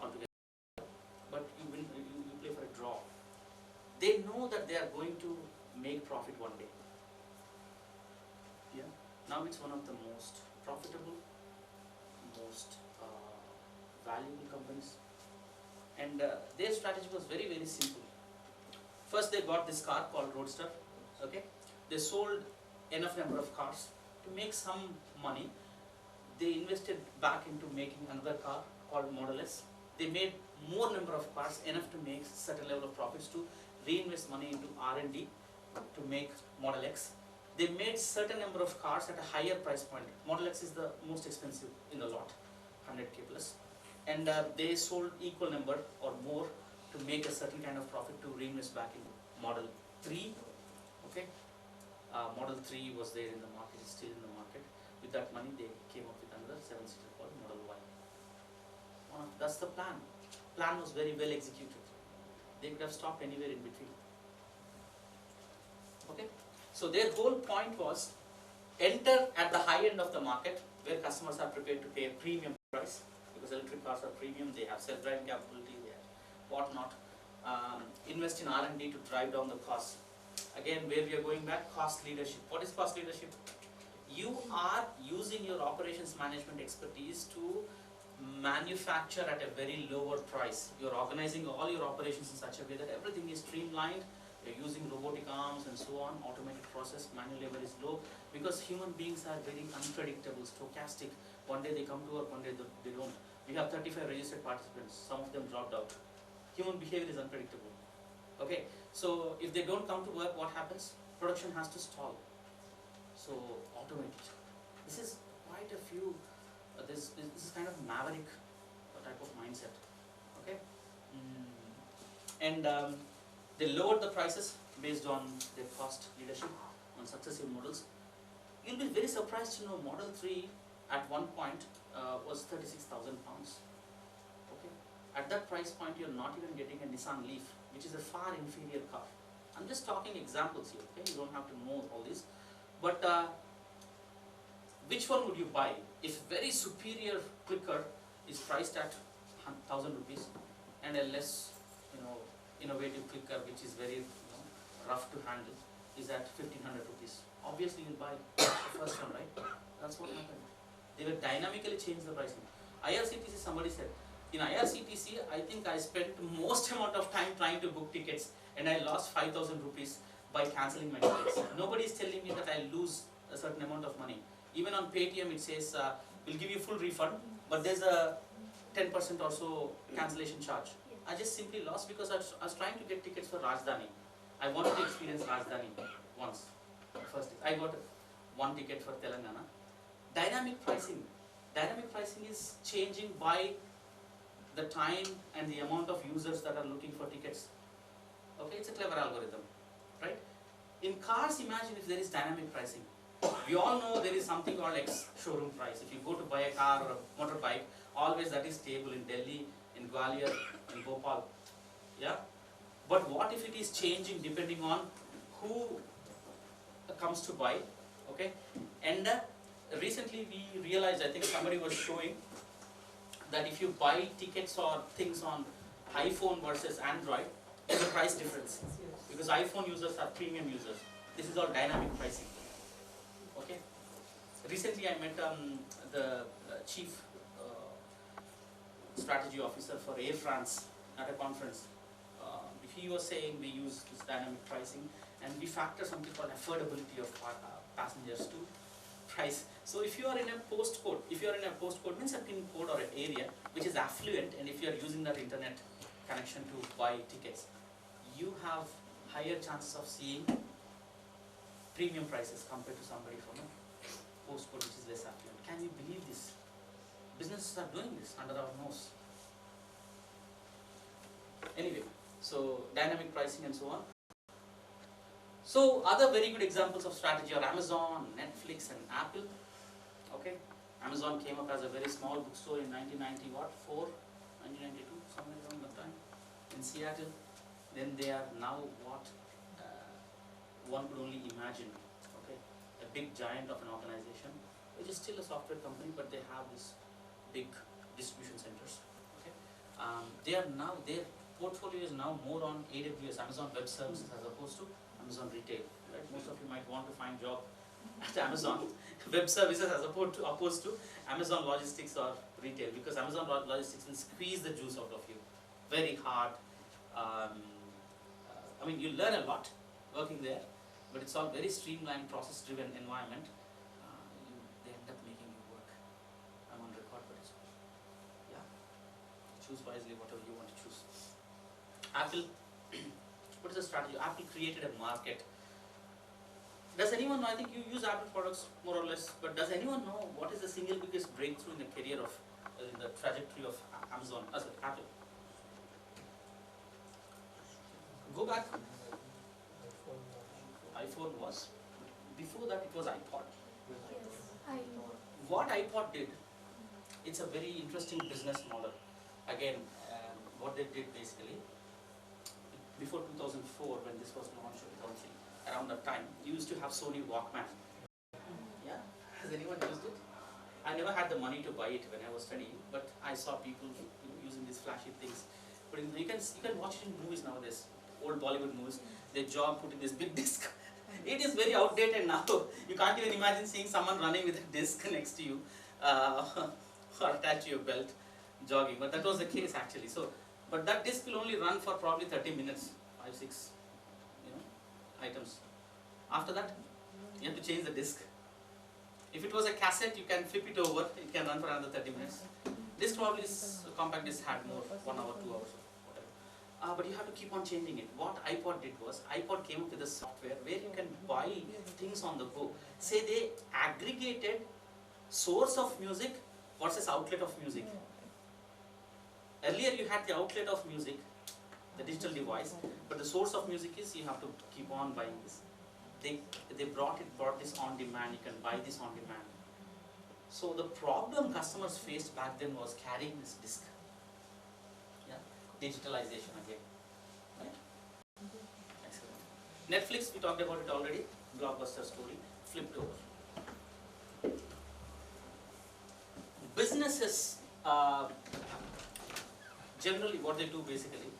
Speaker 2: altogether. But you win, you play for a draw. They know that they are going to make profit one day. Yeah. Now it's one of the most profitable, most valuable companies. And their strategy was very, very simple. First they got this car called Roadster. Okay. They sold enough number of cars to make some money. They invested back into making another car called Model S. They made more number of cars, enough to make certain level of profits to reinvest money into R&D to make Model X. They made certain number of cars at a higher price point. Model X is the most expensive in the lot, 100K plus. And they sold equal number or more to make a certain kind of profit to reinvest back in Model 3. Okay, Model 3 was there in the market, is still in the market. With that money, they came up with another 7-seater called Model Y. That's the plan. Plan was very well executed. They could have stopped anywhere in between. Okay, so their whole point was enter at the high end of the market where customers are prepared to pay a premium price, because electric cars are premium. They have self-driving capability, they have whatnot. Invest in R&D to drive down the cost. Again, where we are going back, cost leadership. What is cost leadership? You are using your operations management expertise to manufacture at a very lower price. You're organizing all your operations in such a way that everything is streamlined. You're using robotic arms and so on, automated process, manual labor is low, because human beings are very unpredictable, stochastic. One day they come to work, one day they don't. We have 35 registered participants, some of them dropped out. Human behavior is unpredictable. Okay, so if they don't come to work, what happens? Production has to stall. So automate it. This is quite a few. This is kind of maverick type of mindset. Okay, and they lowered the prices based on their cost leadership on successive models. You'll be very surprised to know Model 3 at one point was 36,000 pounds. Okay, at that price point, you're not even getting a Nissan Leaf, which is a far inferior car. I'm just talking examples here. Okay, you don't have to know all this, but which one would you buy? If very superior clicker is priced at 1,000 rupees and a less, innovative clicker which is very, rough to handle is at 1,500 rupees. Obviously, you'll buy the first one, right? That's what happened. They will dynamically change the pricing. IRCTC, somebody said, in IRCTC, I think I spent most amount of time trying to book tickets and I lost 5,000 rupees by cancelling my tickets. Nobody is telling me that I lose a certain amount of money. Even on Paytm it says, we'll give you full refund, but there's a 10% or so cancellation charge. I just simply lost because I was trying to get tickets for Rajdhani. I wanted to experience Rajdhani once. First, I got one ticket for Telangana. Dynamic pricing. Dynamic pricing is changing by the time and the amount of users that are looking for tickets. Okay, it's a clever algorithm, right? In cars, imagine if there is dynamic pricing. We all know there is something called ex-showroom price. If you go to buy a car or a motorbike, always that is stable in Delhi, in Gwalior, in Bhopal. Yeah? But what if it is changing depending on who comes to buy? Okay? And recently we realized, I think somebody was showing, that if you buy tickets or things on iPhone versus Android, there's a price difference. Because iPhone users are premium users. This is all dynamic pricing. Okay. Recently I met the chief strategy officer for Air France at a conference. He was saying we use this dynamic pricing and we factor something called affordability of passengers too. price. So if you are in a postcode, means a pin code or an area which is affluent, and if you are using that internet connection to buy tickets, you have higher chances of seeing premium prices compared to somebody from a postcode which is less affluent. Can you believe this? Businesses are doing this under our nose. Anyway, so dynamic pricing and so on. So other very good examples of strategy are Amazon, Netflix and Apple. Okay, Amazon came up as a very small bookstore in 1992, somewhere around that time, in Seattle. Then they are now what one could only imagine. Okay, a big giant of an organization, which is still a software company, but they have this big distribution centers. Okay, they are now, their portfolio is now more on AWS, Amazon Web Services, as opposed to Amazon Retail. Right? Most of you might want to find job at Amazon Web Services as opposed to Amazon Logistics or Retail, because Amazon Logistics will squeeze the juice out of you very hard. I mean, you learn a lot working there, but it's all very streamlined, process-driven environment. They end up making you work. I'm on record, but it's yeah. Choose wisely whatever you want to choose. Apple, what is the strategy? Apple created a market. Does anyone know? I think you use Apple products more or less, but does anyone know what is the single biggest breakthrough in the career of, in the trajectory of Amazon, Apple? Go back. iPhone was. Before that, it was iPod. What iPod did, it's a very interesting business model. Again, what they did basically, before 2004, when this was launched, 2003, around that time, you used to have Sony Walkman. Yeah, has anyone used it? I never had the money to buy it when I was studying, but I saw people using these flashy things. But you can watch it in movies nowadays, old Bollywood movies. They jog putting this big disc. It is very outdated now. You can't even imagine seeing someone running with a disc next to you or attached to your belt, jogging. But that was the case actually. So, but that disc will only run for probably 30 minutes, 5-6, items. After that, you have to change the disc. If it was a cassette, you can flip it over. It can run for another 30 minutes. Disc probably is compact disc had more, 1 hour, 2 hours, whatever. But you have to keep on changing it. What iPod did was, iPod came up with a software where you can buy things on the go. Say they aggregated source of music versus outlet of music. Earlier you had the outlet of music, the digital device, but the source of music is you have to keep on buying this. They brought this on demand. You can buy this on demand. So the problem customers faced back then was carrying this disc. Yeah, digitalization again, right? Excellent. Netflix, we talked about it already. Blockbuster story, flipped over. Businesses, generally what they do basically,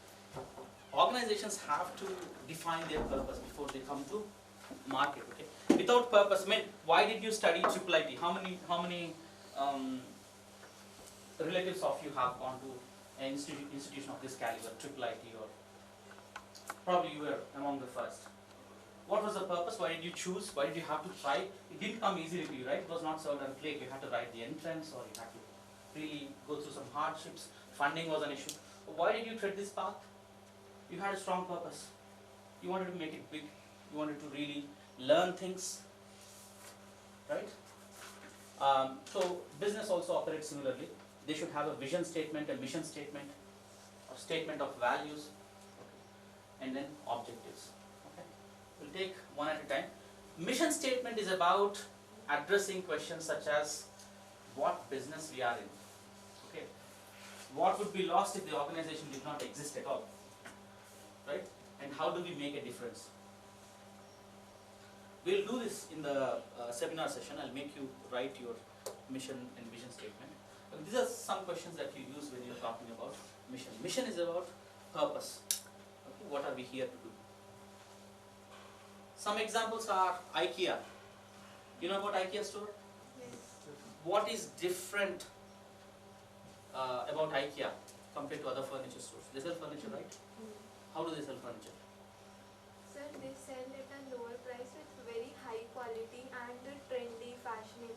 Speaker 2: organizations have to define their purpose before they come to market. Okay, without purpose, why did you study IIIT? How many relatives of you have gone to an institution of this caliber, IIIT, or probably you were among the first? What was the purpose? Why did you choose? Why did you have to try? It didn't come easily to you, right? It was not served on a plate. You had to write the entrance, or you had to really go through some hardships. Funding was an issue. But why did you tread this path? You had a strong purpose. You wanted to make it big. You wanted to really learn things, right? So business also operates similarly. They should have a vision statement, a mission statement, a statement of values, and then objectives. Okay, we'll take one at a time. Mission statement is about addressing questions such as what business we are in. Okay, what would be lost if the organization did not exist at all, right? And how do we make a difference? We'll do this in the seminar session. I'll make you write your mission and vision statement. But these are some questions that you use when you're talking about mission. Mission is about purpose. Okay, what are we here to do? Some examples are IKEA. You know about IKEA store?
Speaker 5: Yes.
Speaker 2: What is different about IKEA compared to other furniture stores? They sell furniture, right? How do they sell furniture?
Speaker 6: Sir, they sell at a lower price with very high quality and the trendy, fashionable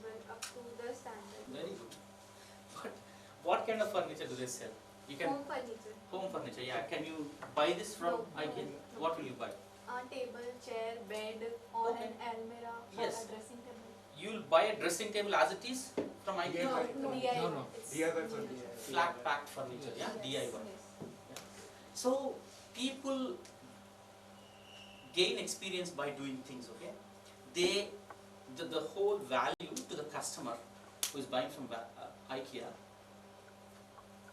Speaker 2: What kind of furniture do they sell? You can
Speaker 5: Home furniture.
Speaker 2: home furniture. Yeah. Can you buy this from
Speaker 5: No,
Speaker 2: IKEA?
Speaker 5: no.
Speaker 2: What will you buy?
Speaker 5: Table, chair, bed, or
Speaker 2: Okay.
Speaker 5: an almirah,
Speaker 2: Yes.
Speaker 5: a dressing table.
Speaker 2: You'll buy a dressing table as it is from IKEA.
Speaker 5: No,
Speaker 1: DIY.
Speaker 5: no, DIY.
Speaker 3: No, no.
Speaker 5: It's
Speaker 4: DIY furniture.
Speaker 2: Flat packed furniture. Yeah.
Speaker 5: Yes,
Speaker 2: DIY.
Speaker 5: yes.
Speaker 2: So people gain experience by doing things. Okay. The whole value to the customer who is buying from IKEA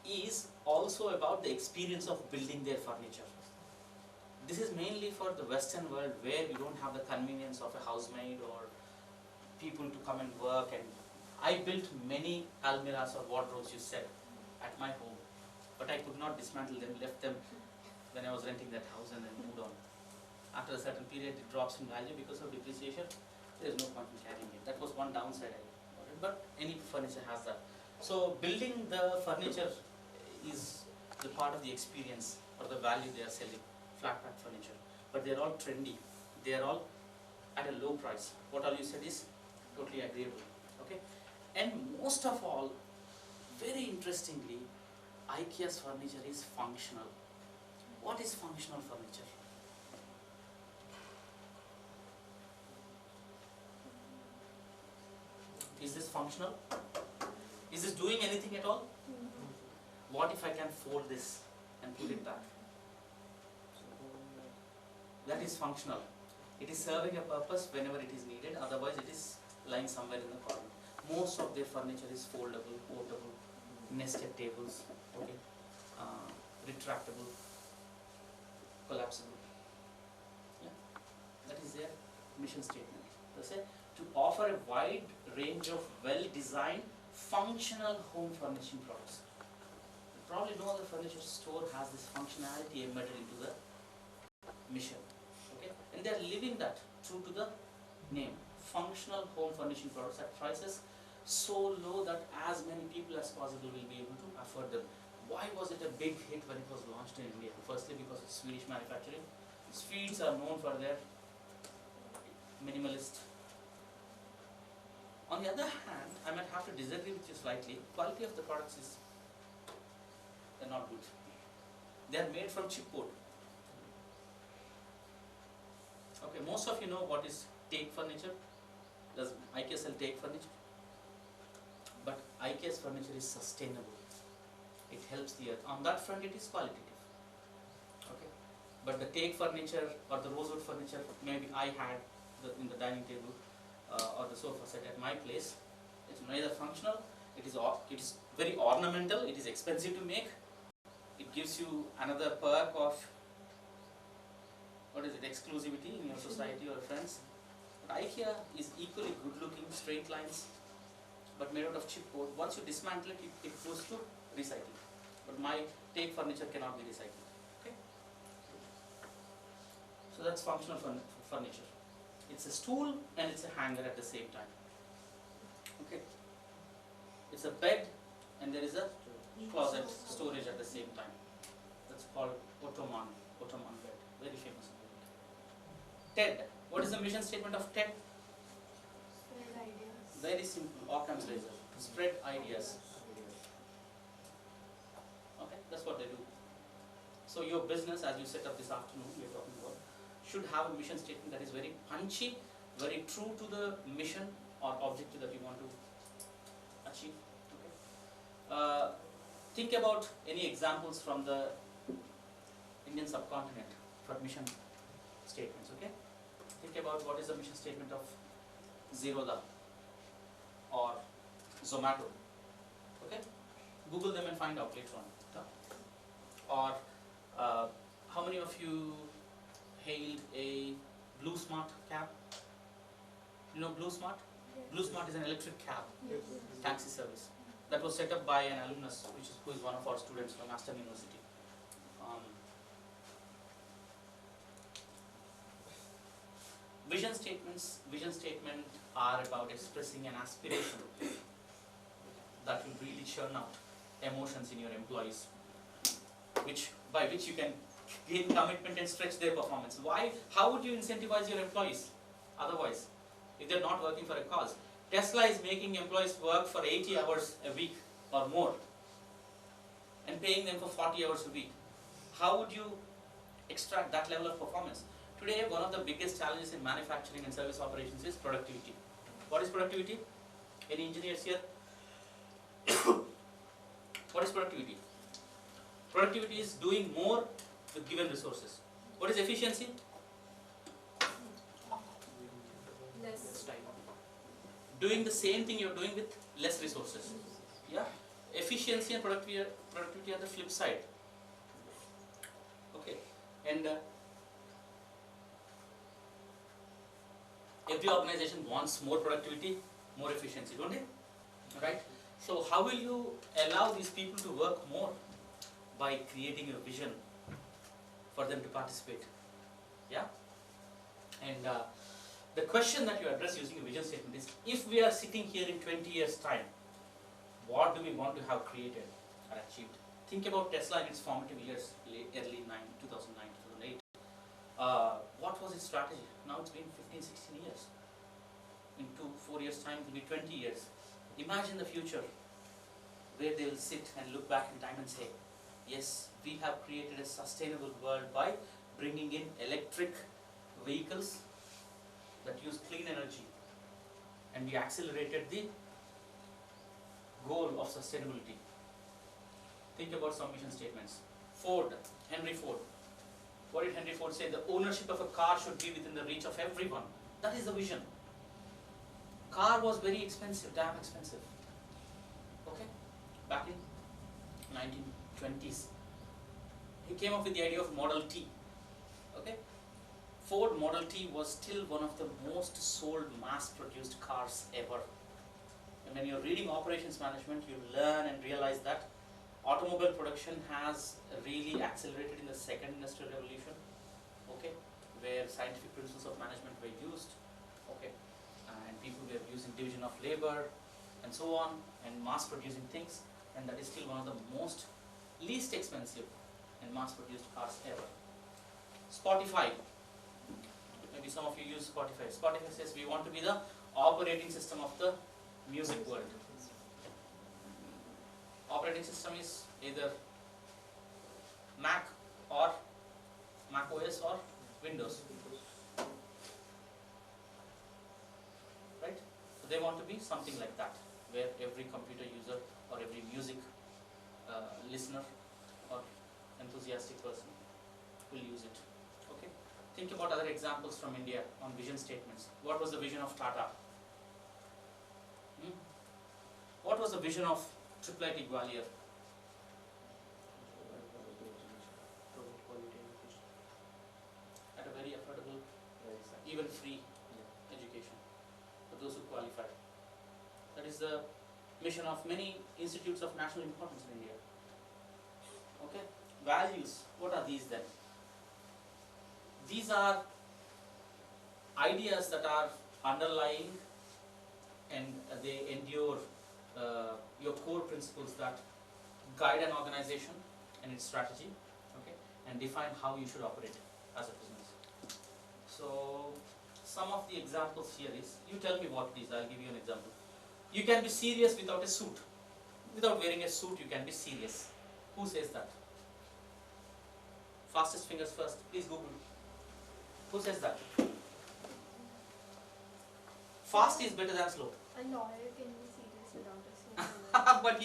Speaker 2: is also about the experience of building their furniture. This is mainly for the Western world where you don't have the convenience of a housemaid or people to come and work. And I built many almirahs or wardrobes, you said, at my home, but I could not dismantle them, left them when I was renting that house and then moved on. After a certain period it drops in value because of depreciation. There is no point in carrying it. That was one downside I got it, but any furniture has that. So building the furniture is the part of the experience or the value they are selling, flat pack furniture. But they are all trendy. They are all at a low price. What all you said is totally agreeable. Okay, and most of all, very interestingly, IKEA's furniture is functional. What is functional furniture? Is this functional? Is this doing anything at all? What if I can fold this and put it back? That is functional. It is serving a purpose whenever it is needed, otherwise it is lying somewhere in the corner. Most of their furniture is foldable, portable, nested tables, okay, retractable, collapsible. Yeah, that is their mission statement. They say to offer a wide range of well-designed, functional home furnishing products. Probably no other furniture store has this functionality embedded into the mission. Okay, and they are living that true to the name. Functional home furnishing products at prices so low that as many people as possible will be able to afford them. Why was it a big hit when it was launched in India? Firstly, because it's Swedish manufacturing. Swedes are known for their minimalist. On the other hand, I might have to disagree with you slightly. Quality of the products is they're not good. They are made from chipboard. Okay, most of you know what is teak furniture. Does IKEA sell teak furniture? But IKEA's furniture is sustainable. It helps the earth. On that front, it is qualitative. Okay, but the teak furniture or the rosewood furniture, maybe I had in the dining table or the sofa set at my place. It's neither functional. It is very ornamental. It is expensive to make. It gives you another perk of what is it, exclusivity in your society or friends. But IKEA is equally good looking, straight lines, but made out of chipboard. Once you dismantle it, it goes to recycling. But my teak furniture cannot be recycled. Okay? So that's functional furniture. It's a stool and it's a hanger at the same time. Okay? It's a bed and there is a closet storage at the same time. That's called ottoman bed. Very famous. TED. What is the mission statement of TED?
Speaker 5: Spread ideas.
Speaker 2: Very simple. Occam's razor. Spread ideas. Okay, that's what they do. So your business, as you set up this afternoon, we are talking about, should have a mission statement that is very punchy, very true to the mission or objective that you want to achieve. Okay. Think about any examples from the Indian subcontinent for mission statements. Okay. Think about what is the mission statement of Zerodha or Zomato. Okay. Google them and find out later on. Or how many of you hailed a Blue Smart cab? You know Blue Smart? Blue Smart is an electric cab taxi service that was set up by an alumnus, who is one of our students from Aston University. Vision statement are about expressing an aspiration that will really churn out emotions in your employees, by which you can gain commitment and stretch their performance. Why? How would you incentivize your employees otherwise, if they're not working for a cause? Tesla is making employees work for 80 hours a week or more. and paying them for 40 hours a week. How would you extract that level of performance? Today, one of the biggest challenges in manufacturing and service operations is productivity. What is productivity? Any engineers here? What is productivity? Productivity is doing more with given resources. What is efficiency?
Speaker 5: Less.
Speaker 1: time.
Speaker 2: Doing the same thing you're doing with less resources. Yeah? Efficiency and productivity are the flip side. Okay. And every organization wants more productivity, more efficiency, don't they? Right? So how will you allow these people to work more? By creating a vision for them to participate. Yeah? And the question that you address using a vision statement is, if we are sitting here in 20 years' time, what do we want to have created or achieved? Think about Tesla in its formative years, early 2009, 2008. What was its strategy? Now it's been 15, 16 years. In 4 years' time, it will be 20 years. Imagine the future where they will sit and look back in time and say, yes, we have created a sustainable world by bringing in electric vehicles that use clean energy, and we accelerated the goal of sustainability. Think about some mission statements. Ford, Henry Ford. What did Henry Ford say? The ownership of a car should be within the reach of everyone. That is the vision. Car was very expensive, damn expensive. Okay? Back in 1920s. He came up with the idea of Model T. Okay? Ford Model T was still one of the most sold mass-produced cars ever. And when you're reading operations management, you learn and realize that automobile production has really accelerated in the second industrial revolution, okay, where scientific principles of management were used, okay, and people were using division of labor and so on, and mass producing things, and that is still one of the least expensive and mass produced cars ever. Spotify. Maybe some of you use Spotify. Spotify says we want to be the operating system of the music world. Operating system is either Mac or Mac OS or Windows. Right? So they want to be something like that, where every computer user or every music listener or enthusiastic person will use it. Okay? Think about other examples from India on vision statements. What was the vision of Tata? What was the vision of IIIT Gwalior?
Speaker 1: Provide quality education.
Speaker 2: At a very affordable, even free education for those who qualify. That is the mission of many institutes of national importance in India. Okay? Values, what are these then? These are ideas that are underlying and they endure your core principles that guide an organization and its strategy, okay, and define how you should operate as a business. So, some of the examples here is, you tell me what it is, I'll give you an example. You can be serious without a suit. Without wearing a suit, you can be serious. Who says that? Fastest fingers first, please Google. Who says that? Fast is better than slow.
Speaker 5: A lawyer can be serious without a suit.
Speaker 2: But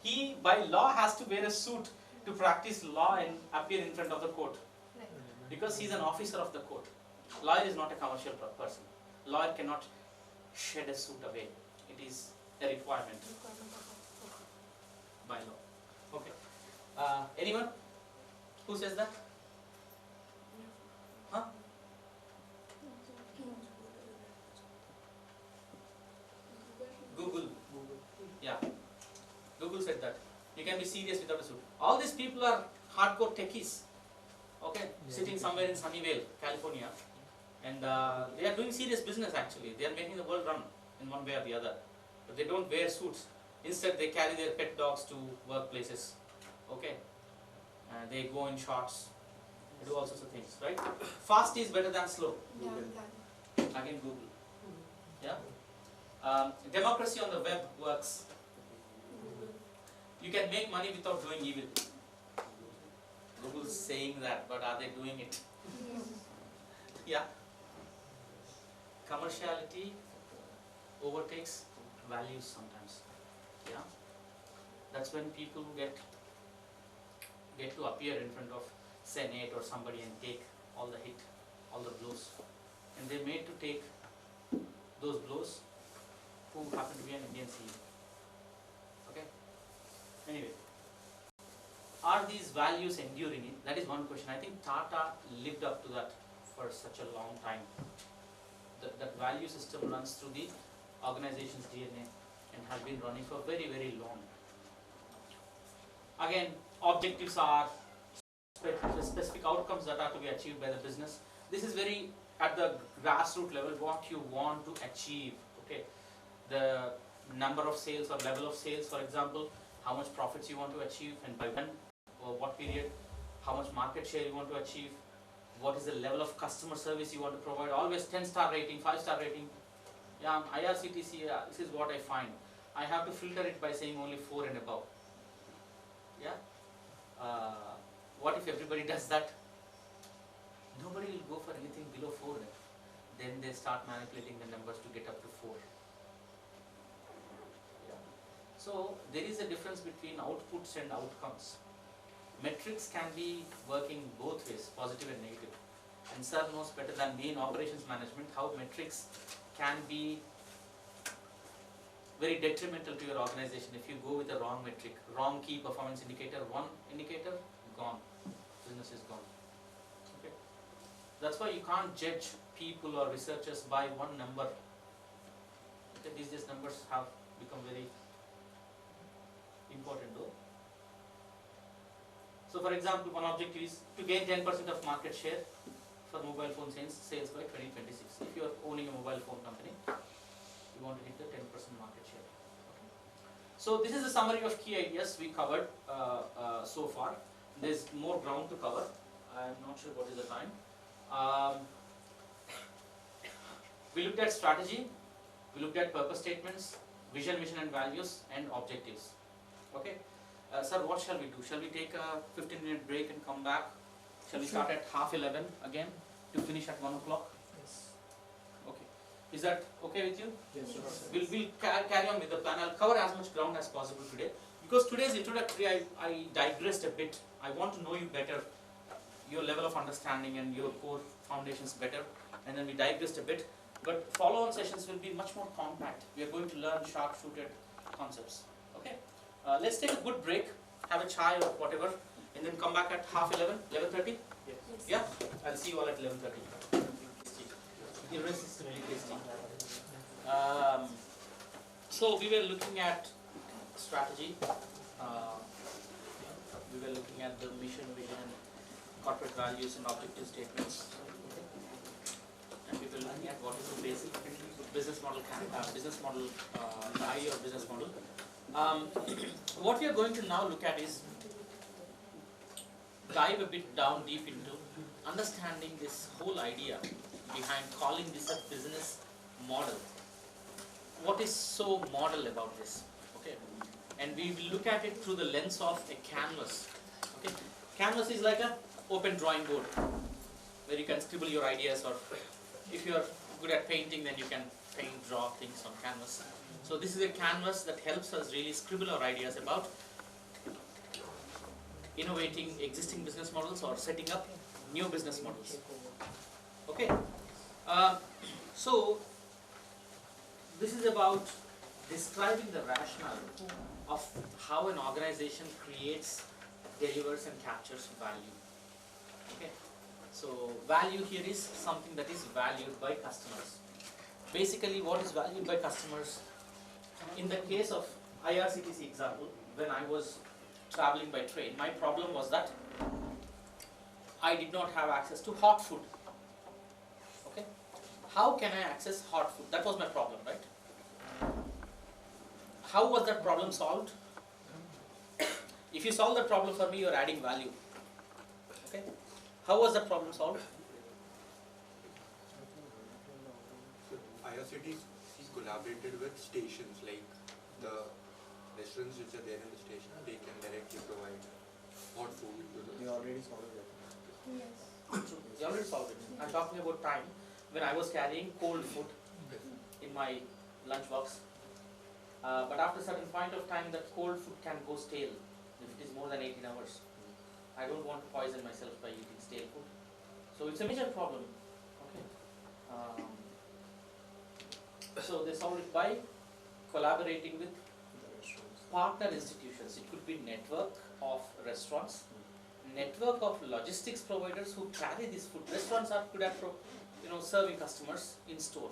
Speaker 2: he by law has to wear a suit to practice law and appear in front of the court.
Speaker 5: Right.
Speaker 2: Because he is an officer of the court. Lawyer is not a commercial person. Lawyer cannot shed a suit away. It is a requirement by law. Okay. Anyone? Who says that? Huh? Google. Yeah. Google said that. You can be serious without a suit. All these people are hardcore techies. Okay? Sitting somewhere in Sunnyvale, California. And they are doing serious business actually. They are making the world run in one way or the other. But they don't wear suits. Instead they carry their pet dogs to workplaces. Okay? They go in shorts. They do all sorts of things, right? Fast is better than slow. Again Google. Yeah? Democracy on the web works. You can make money without doing evil. Google's saying that, but are they doing it? Yeah. Commerciality overtakes values sometimes. Yeah. That's when people get to appear in front of Senate or somebody and take all the hit, all the blows. And they're made to take those blows who happen to be an Indian CEO. Okay? Anyway. Are these values enduring? That is one question. I think Tata lived up to that for such a long time. That value system runs through the organization's DNA and has been running for very, very long. Again, objectives are specific outcomes that are to be achieved by the business. This is very at the grassroots level, what you want to achieve. Okay, the number of sales or level of sales, for example, how much profits you want to achieve and by when or what period, how much market share you want to achieve, what is the level of customer service you want to provide, always 10-star rating, 5-star rating. Yeah, IRCTC, this is what I find. I have to filter it by saying only 4 and above. Yeah. What if everybody does that? Nobody will go for anything below 4. Then they start manipulating the numbers to get up to 4. Yeah. So there is a difference between outputs and outcomes. Metrics can be working both ways, positive and negative. And sir knows better than me in operations management how metrics can be very detrimental to your organization if you go with a wrong metric, wrong key performance indicator, one indicator, gone, business is gone. Okay. That's why you can't judge people or researchers by one number. Okay. These days numbers have become very important though. So for example, one objective is to gain 10% of market share for mobile phone sales by 2026. If you are owning a mobile phone company, you want to hit the 10% market share. Okay. So this is a summary of key ideas we covered so far. There's more ground to cover. I'm not sure what is the time. We looked at strategy, we looked at purpose statements, vision, mission and values, and objectives. Okay. Sir, what shall we do? Shall we take a 15-minute break and come back? Shall we start at 11:30 again to finish at 1 o'clock?
Speaker 1: Yes.
Speaker 2: Okay. Is that okay with you?
Speaker 1: Yes, sir.
Speaker 2: We'll carry on with the plan. I'll cover as much ground as possible today. Because today's introductory, I digressed a bit. I want to know you better, your level of understanding and your core foundations better. And then we digressed a bit. But follow-on sessions will be much more compact. We are going to learn sharp-shooted concepts. Okay. Let's take a good break, have a chai or whatever, and then come back at 11:30, 11:30?
Speaker 1: Yes.
Speaker 2: Yeah? I'll see you all at 11:30. The rest is really tasty. So we were looking at strategy. We were looking at the mission, vision, corporate values and objective statements. And we were looking at what is the basic business model, or business model. What we are going to now look at is dive a bit down deep into understanding this whole idea behind calling this a business model. What is so model about this? Okay, and we will look at it through the lens of a canvas. Okay, canvas is like a open drawing board where you can scribble your ideas, or if you are good at painting, then you can paint, draw things on canvas. So this is a canvas that helps us really scribble our ideas about innovating existing business models or setting up new business models. Okay. So this is about describing the rationale of how an organization creates, delivers and captures value. Okay. So value here is something that is valued by customers. Basically, what is valued by customers? In the case of IRCTC example, when I was traveling by train, my problem was that I did not have access to hot food. Okay, how can I access hot food? That was my problem, right? How was that problem solved? If you solve that problem for me, you are adding value. Okay, how was that problem solved?
Speaker 4: So IRCTC collaborated with stations like the restaurants which are there in the station, they can directly provide hot food to the
Speaker 1: We already solved it.
Speaker 5: Yes.
Speaker 2: You already solved it. I'm talking about time when I was carrying cold food in my lunchbox. But after a certain point of time, that cold food can go stale if it is more than 18 hours. I don't want to poison myself by eating stale food. So it's a major problem. Okay. So they solved it by collaborating with
Speaker 1: The restaurants.
Speaker 2: partner institutions. It could be network of restaurants, network of logistics providers who carry this food. Restaurants are good at serving customers in store.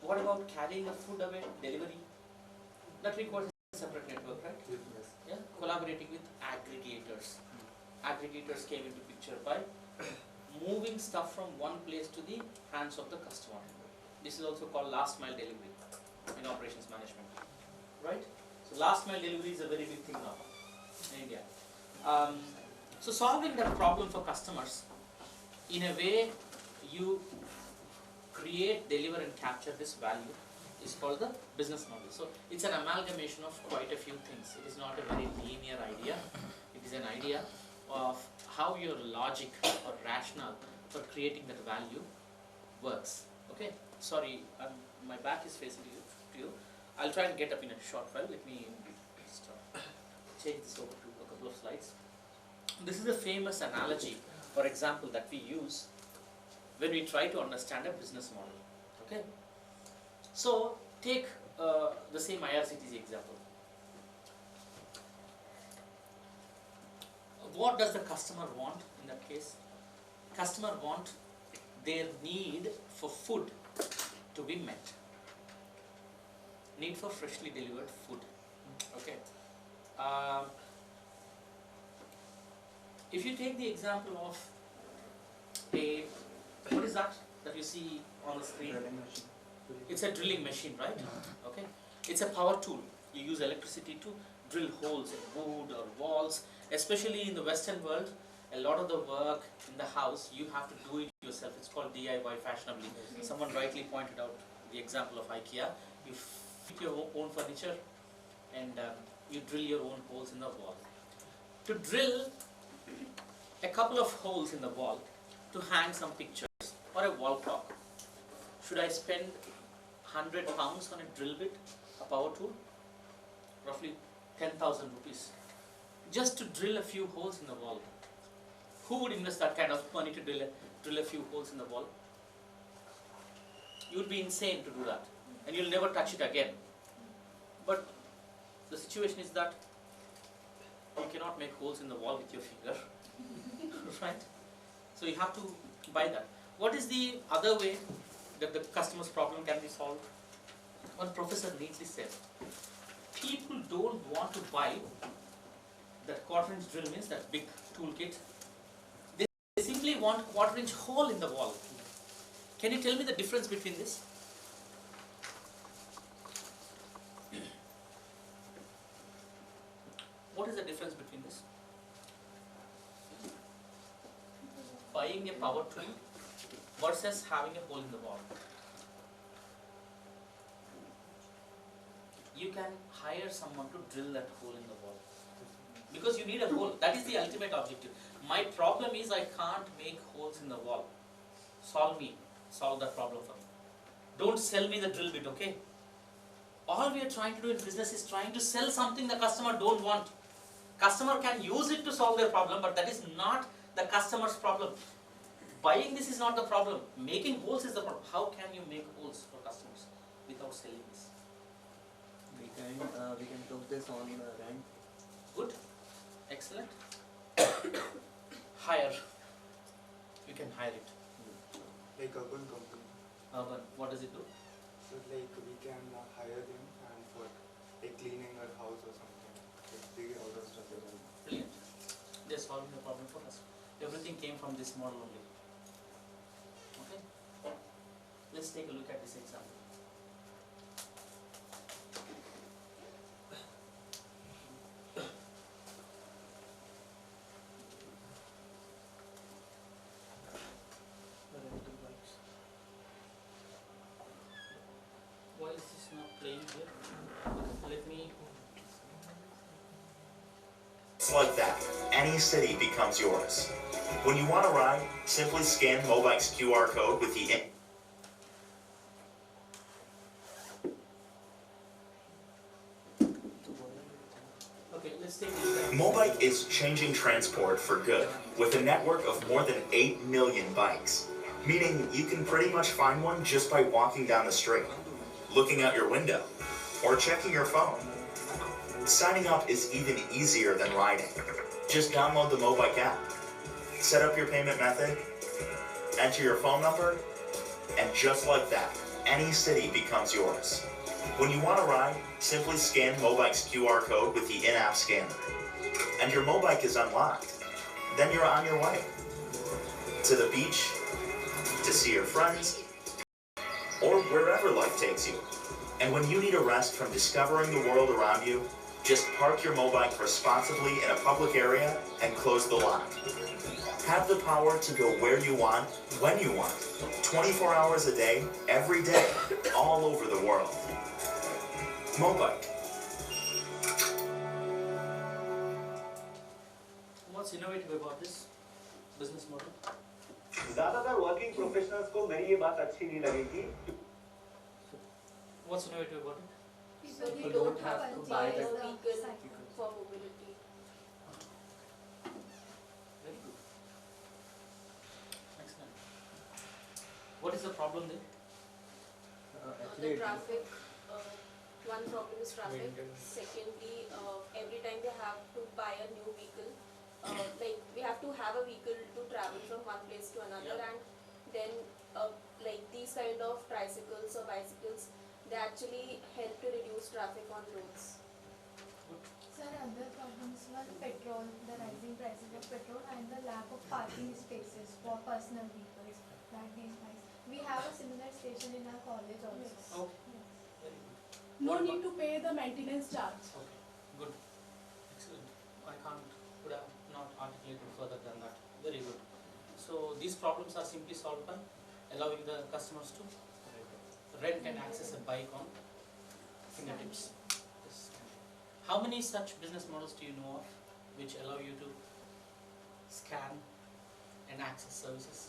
Speaker 2: What about carrying the food away, delivery? That requires a separate network, right?
Speaker 1: Yes.
Speaker 2: Yeah, collaborating with aggregators. Aggregators came into picture by moving stuff from one place to the hands of the customer. This is also called last mile delivery in operations management, right? So last mile delivery is a very big thing now in India. So solving that problem for customers in a way you create, deliver and capture this value is called the business model. So it's an amalgamation of quite a few things. It is not a very linear idea. It is an idea of how your logic or rationale for creating that value works. Okay, sorry, my back is facing to you. I'll try and get up in a short while. Let me just change this over to a couple of slides. This is a famous analogy or example that we use when we try to understand a business model. Okay, so take the same IRCTC example. What does the customer want in that case? Customer want their need for food to be met. Need for freshly delivered food. Okay. If you take the example of what is that you see on the screen?
Speaker 1: Drilling machine.
Speaker 2: It's a drilling machine, right? Okay. It's a power tool. You use electricity to drill holes in wood or walls. Especially in the Western world, a lot of the work in the house you have to do it yourself. It's called DIY fashionably. Someone rightly pointed out the example of IKEA. You fit your own furniture and you drill your own holes in the wall. To drill a couple of holes in the wall to hang some pictures or a wall clock, should I spend 100 pounds on a drill bit, a power tool? Roughly 10,000 rupees. Just to drill a few holes in the wall. Who would invest that kind of money to drill a few holes in the wall? You would be insane to do that. And you'll never touch it again. But the situation is that you cannot make holes in the wall with your finger. Right? So you have to buy that. What is the other way that the customer's problem can be solved? One professor neatly said, people don't want to buy that quarter-inch drill means that big toolkit. They simply want quarter-inch hole in the wall. Can you tell me the difference between this? What is the difference between this? Buying a power tool versus having a hole in the wall. You can hire someone to drill that hole in the wall. Because you need a hole. That is the ultimate objective. My problem is I can't make holes in the wall. Solve that problem for me. Don't sell me the drill bit, okay? All we are trying to do in business is trying to sell something the customer don't want. Customer can use it to solve their problem, but that is not the customer's problem. Buying this is not the problem. Making holes is the problem. How can you make holes for customers without selling this?
Speaker 1: We can took this on rent.
Speaker 2: Good. Excellent. Hire. You can hire it.
Speaker 6: Like urban company.
Speaker 2: Urban. What does it do?
Speaker 6: So like we can hire them and for like cleaning our house or something. Like they get all those stuff.
Speaker 2: Brilliant. They're solving the problem for us. Everything came from this model only. Okay. Let's take a look at this example.
Speaker 1: Rental bikes.
Speaker 2: Why is this not playing here? Let me
Speaker 7: any city becomes yours. When you want a ride, simply scan Mobike's QR code with the
Speaker 2: Okay, let's take this.
Speaker 7: Mobike is changing transport for good with a network of more than 8 million bikes, meaning you can pretty much find one just by walking down the street, looking out your window, or checking your phone. Signing up is even easier than riding. Just download the Mobike app, set up your payment method, enter your phone number, and just like that, any city becomes yours. When you want a ride, simply scan Mobike's QR code with the in-app scanner, and your Mobike is unlocked. Then you're on your way. To the beach, to see your friends, or wherever life takes you. And when you need a rest from discovering the world around you, just park your Mobike responsibly in a public area and close the lot. Have the power to go where you want, when you want, 24 hours a day, every day, all over the world. Mobike.
Speaker 2: What's innovative about this business model?
Speaker 8: ज्यादातर working professionals को मेरी ये बात अच्छी नहीं लगेगी.
Speaker 2: What's innovative about it?
Speaker 5: People don't have to buy a vehicle for mobility.
Speaker 2: Very good. Excellent. What is the problem there?
Speaker 5: The traffic, one problem is traffic. Secondly, every time they have to buy a new vehicle, like we have to have a vehicle to travel from one place to another, and then like these kind of tricycles or bicycles, they actually help to reduce traffic on roads.
Speaker 9: Sir, other problems were petrol, the rising prices of petrol and the lack of parking spaces for personal vehicles. That these bikes. We have a similar station in our college also.
Speaker 2: Okay.
Speaker 9: Yes.
Speaker 2: Very good.
Speaker 10: No
Speaker 2: What
Speaker 10: need
Speaker 2: about-
Speaker 10: to pay the maintenance charge.
Speaker 2: Okay, good. Excellent. I could have not articulated further than that. Very good. So these problems are simply solved by allowing the customers to rent and access a bike on fingertips. Yes. How many such business models do you know of which allow you to scan and access services?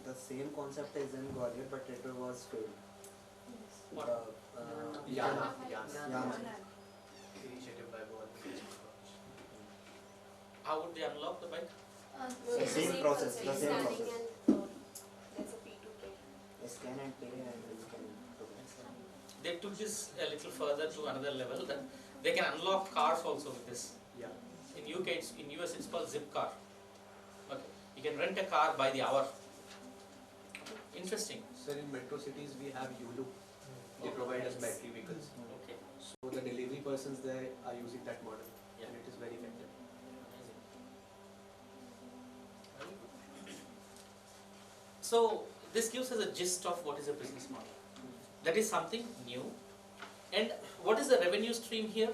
Speaker 1: The same concept is in Gwalior, but it was failed.
Speaker 2: What?
Speaker 1: Yana.
Speaker 3: Initiative by government.
Speaker 2: How would they unlock the bike?
Speaker 5: No,
Speaker 1: The
Speaker 5: it's
Speaker 1: same process,
Speaker 5: concept,
Speaker 1: the same
Speaker 5: scanning
Speaker 1: process.
Speaker 5: and there's a P2P.
Speaker 1: Scan and pay and you can do it.
Speaker 2: They took this a little further to another level, that they can unlock cars also with this.
Speaker 3: Yeah.
Speaker 2: In US it's called zip car. Okay. You can rent a car by the hour. Interesting.
Speaker 3: Sir, in metro cities we have Yulu. They provide us battery vehicles.
Speaker 2: Okay.
Speaker 3: So the delivery persons there are using that model,
Speaker 2: Yeah.
Speaker 3: and it is very effective.
Speaker 2: Amazing. Very good. So this gives us a gist of what is a business model. That is something new. And what is the revenue stream here?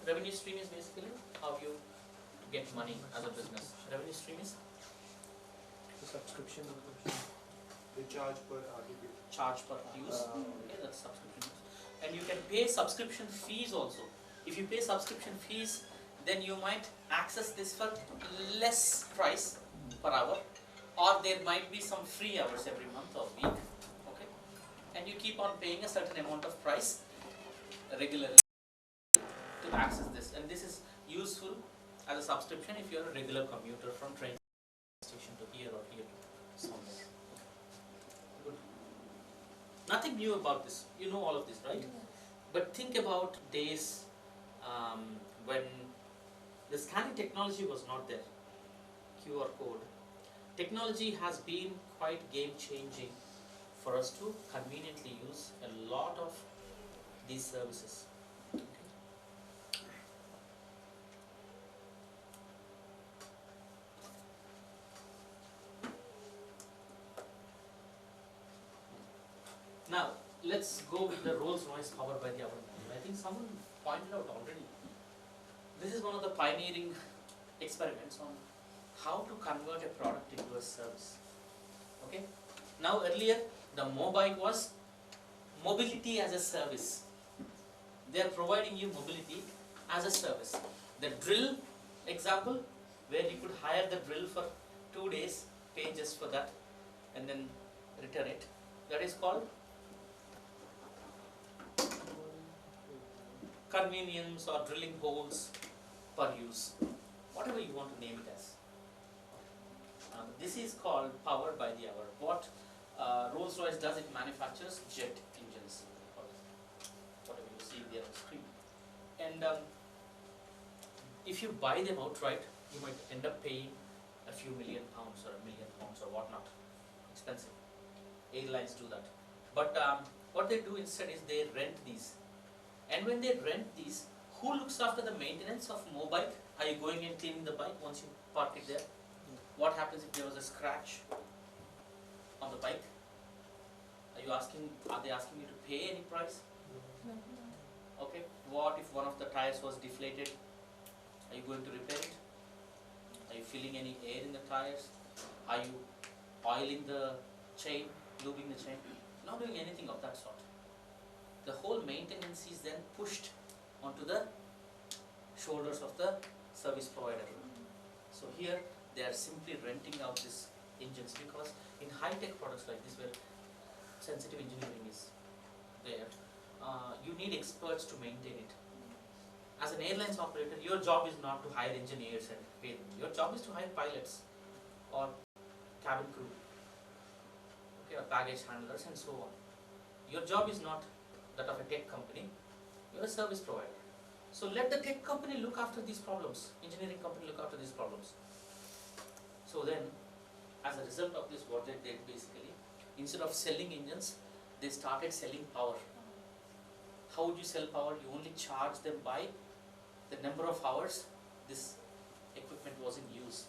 Speaker 2: Revenue stream is basically how you get money as a business. Revenue stream is
Speaker 3: The subscription of
Speaker 6: They charge per RTP.
Speaker 2: charge per use. Okay, that's subscription. And you can pay subscription fees also. If you pay subscription fees, then you might access this for less price per hour, or there might be some free hours every month or week. Okay, and you keep on paying a certain amount of price regularly to access this, and this is useful as a subscription if you are a regular commuter from train station to here or here to somewhere. Good. Nothing new about this. You know all of this, right? But think about days when the scanning technology was not there. QR code. Technology has been quite game changing for us to conveniently use a lot of these services. Okay. Now, let's go with the Rolls Royce powered by the hour. I think someone pointed out already. This is one of the pioneering experiments on how to convert a product into a service. Okay. Now, earlier, the Mobike was mobility as a service. They are providing you mobility as a service. The drill example where you could hire the drill for 2 days, pay just for that, and then return it. That is called convenience or drilling holes per use, whatever you want to name it as. This is called power by the hour. What Rolls-Royce does, it manufactures jet engines, or whatever you see there on screen. And if you buy them outright, you might end up paying a few £1,000,000 or £1,000,000 or whatnot. Expensive. Airlines do that. But what they do instead is they rent these. And when they rent these, who looks after the maintenance of mobile? Are you going and cleaning the bike once you park it there? What happens if there was a scratch on the bike? Are they asking you to pay any price? Okay. What if one of the tires was deflated? Are you going to repair it? Are you filling any air in the tires? Are you oiling the chain, lubing the chain? Not doing anything of that sort. The whole maintenance is then pushed onto the shoulders of the service provider. So here they are simply renting out these engines, because in high-tech products like this, where sensitive engineering is there, you need experts to maintain it. As an airlines operator, your job is not to hire engineers and pay them. Your job is to hire pilots or cabin crew, okay, or baggage handlers and so on. Your job is not that of a tech company. You're a service provider. So let the tech company look after these problems, engineering company look after these problems. So then, as a result of this, what they did basically, instead of selling engines, they started selling power. How would you sell power? You only charge them by the number of hours this equipment was in use.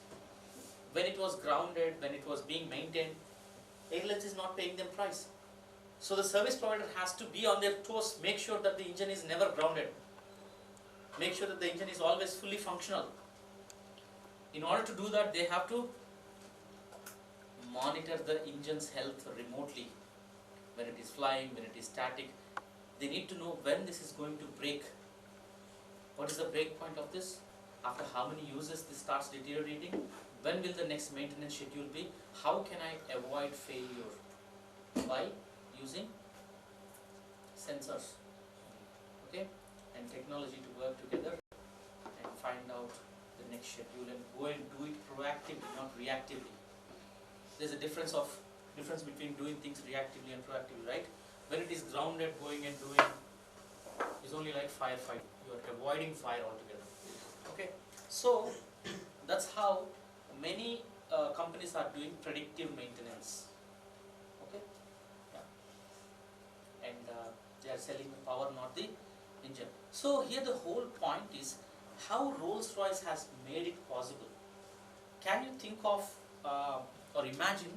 Speaker 2: When it was grounded, when it was being maintained, airlines is not paying them price. So the service provider has to be on their toes, make sure that the engine is never grounded. Make sure that the engine is always fully functional. In order to do that, they have to monitor the engine's health remotely. When it is flying, when it is static, they need to know when this is going to break. What is the break point of this? After how many uses this starts deteriorating? When will the next maintenance schedule be? How can I avoid failure? By using sensors, okay, and technology to work together and find out the next schedule and go and do it proactively, not reactively. There's a difference between doing things reactively and proactively, right? When it is grounded, going and doing is only like firefight. You are avoiding fire altogether. Okay, so that's how many companies are doing predictive maintenance. Okay, yeah, and they are selling the power, not the engine. So here the whole point is how Rolls-Royce has made it possible. Can you think of or imagine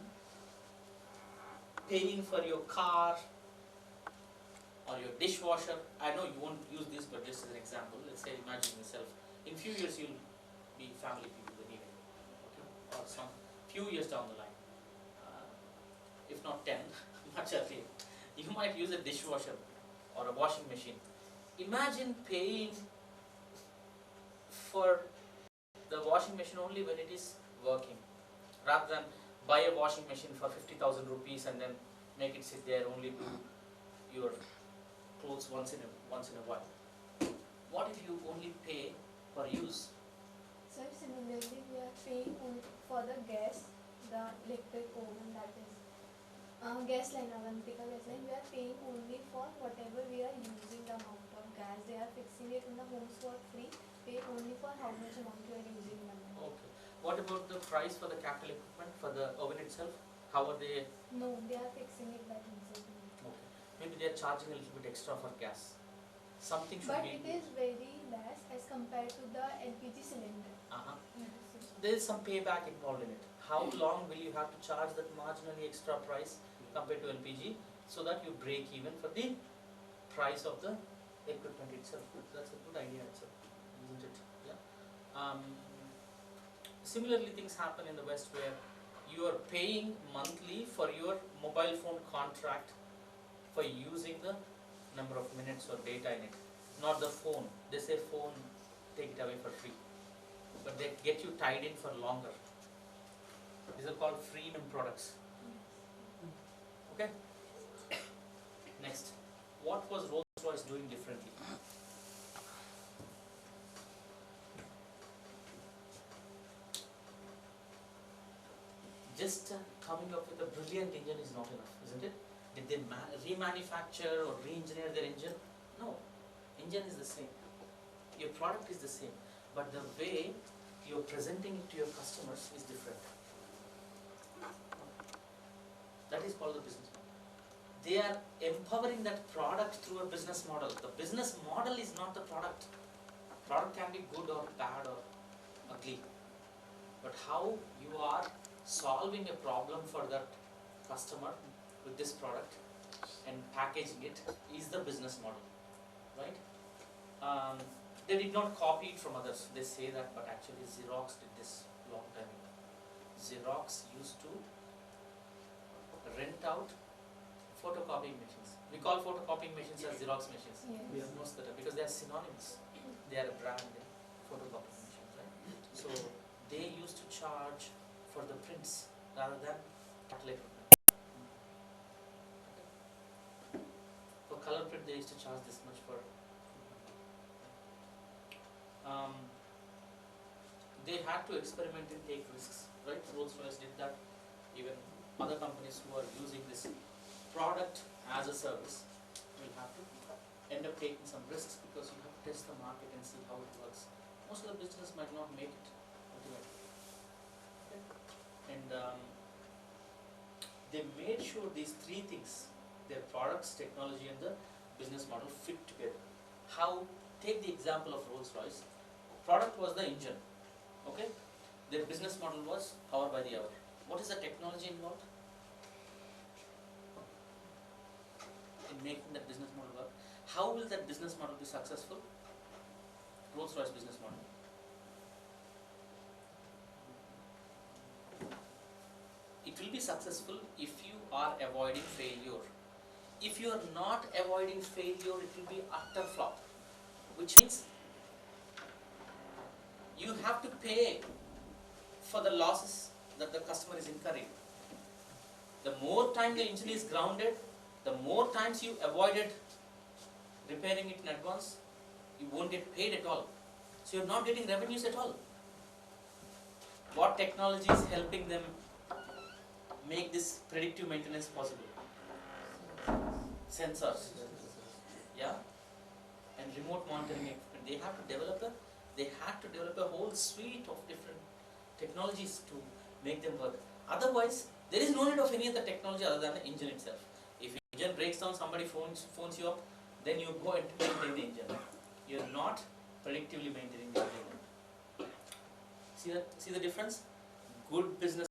Speaker 2: paying for your car or your dishwasher? I know you won't use this, but just as an example, let's say imagine yourself, in few years you'll be family people anyway, okay? Or some few years down the line, if not 10, much earlier, you might use a dishwasher or a washing machine. Imagine paying for the washing machine only when it is working, rather than buy a washing machine for 50,000 rupees and then make it sit there, only do your clothes once in a while. What if you only pay per use?
Speaker 9: So similarly, we are paying for the gas, the electric oven, that is gas line, Avantika gas line. We are paying only for whatever we are using, the amount of gas. They are fixing it in the homes for free. Pay only for how much amount you are using the month.
Speaker 2: Okay. What about the price for the capital equipment, for the oven itself? How are they?
Speaker 9: No, they are fixing it by themselves.
Speaker 2: Okay. Maybe they are charging a little bit extra for gas. Something should
Speaker 9: But
Speaker 2: be.
Speaker 9: it is very less as compared to the LPG cylinder.
Speaker 2: There is some payback involved in it. How long will you have to charge that marginally extra price compared to LPG so that you break even for the price of the equipment itself? That's a good idea itself, isn't it? Yeah. Similarly, things happen in the West where you are paying monthly for your mobile phone contract for using the number of minutes or data in it, not the phone. They say phone, take it away for free. but they get you tied in for longer. These are called freemium products. Okay? Next, what was Rolls-Royce doing differently? Just coming up with a brilliant engine is not enough, isn't it? Did they remanufacture or re-engineer their engine? No. Engine is the same. Your product is the same. But the way you're presenting it to your customers is different. That is called the business model. They are empowering that product through a business model. The business model is not the product. Product can be good or bad or ugly. But how you are solving a problem for that customer with this product and packaging it is the business model, right? They did not copy it from others. They say that, but actually Xerox did this long time ago. Xerox used to rent out photocopying machines. We call photocopying machines as Xerox machines.
Speaker 9: Yes.
Speaker 2: Most of the time, because they are synonymous. They are a brand, photocopying machines, right? So they used to charge for the prints rather than catalog print. For color print, they used to charge this much for. They had to experiment and take risks, right? Rolls-Royce did that. Even other companies who are using this product as a service will have to end up taking some risks because you have to test the market and see how it works. Most of the business might not make it ultimately. Okay. And they made sure these three things, their products, technology and the business model fit together. How? Take the example of Rolls-Royce. Product was the engine. Okay? Their business model was power by the hour. What is the technology involved in making that business model work? How will that business model be successful? Rolls-Royce business model. It will be successful if you are avoiding failure. If you are not avoiding failure, it will be utter flop. Which means you have to pay for the losses that the customer is incurring. The more time the engine is grounded, the more times you avoided repairing it in advance, you won't get paid at all. So you're not getting revenues at all. What technology is helping them make this predictive maintenance possible? Sensors. Yeah? And remote monitoring equipment. They had to develop a whole suite of different technologies to make them work. Otherwise, there is no need of any other technology other than the engine itself. If the engine breaks down, somebody phones you up, then you go and maintain the engine. You are not predictively maintaining the engine. See the difference? Good business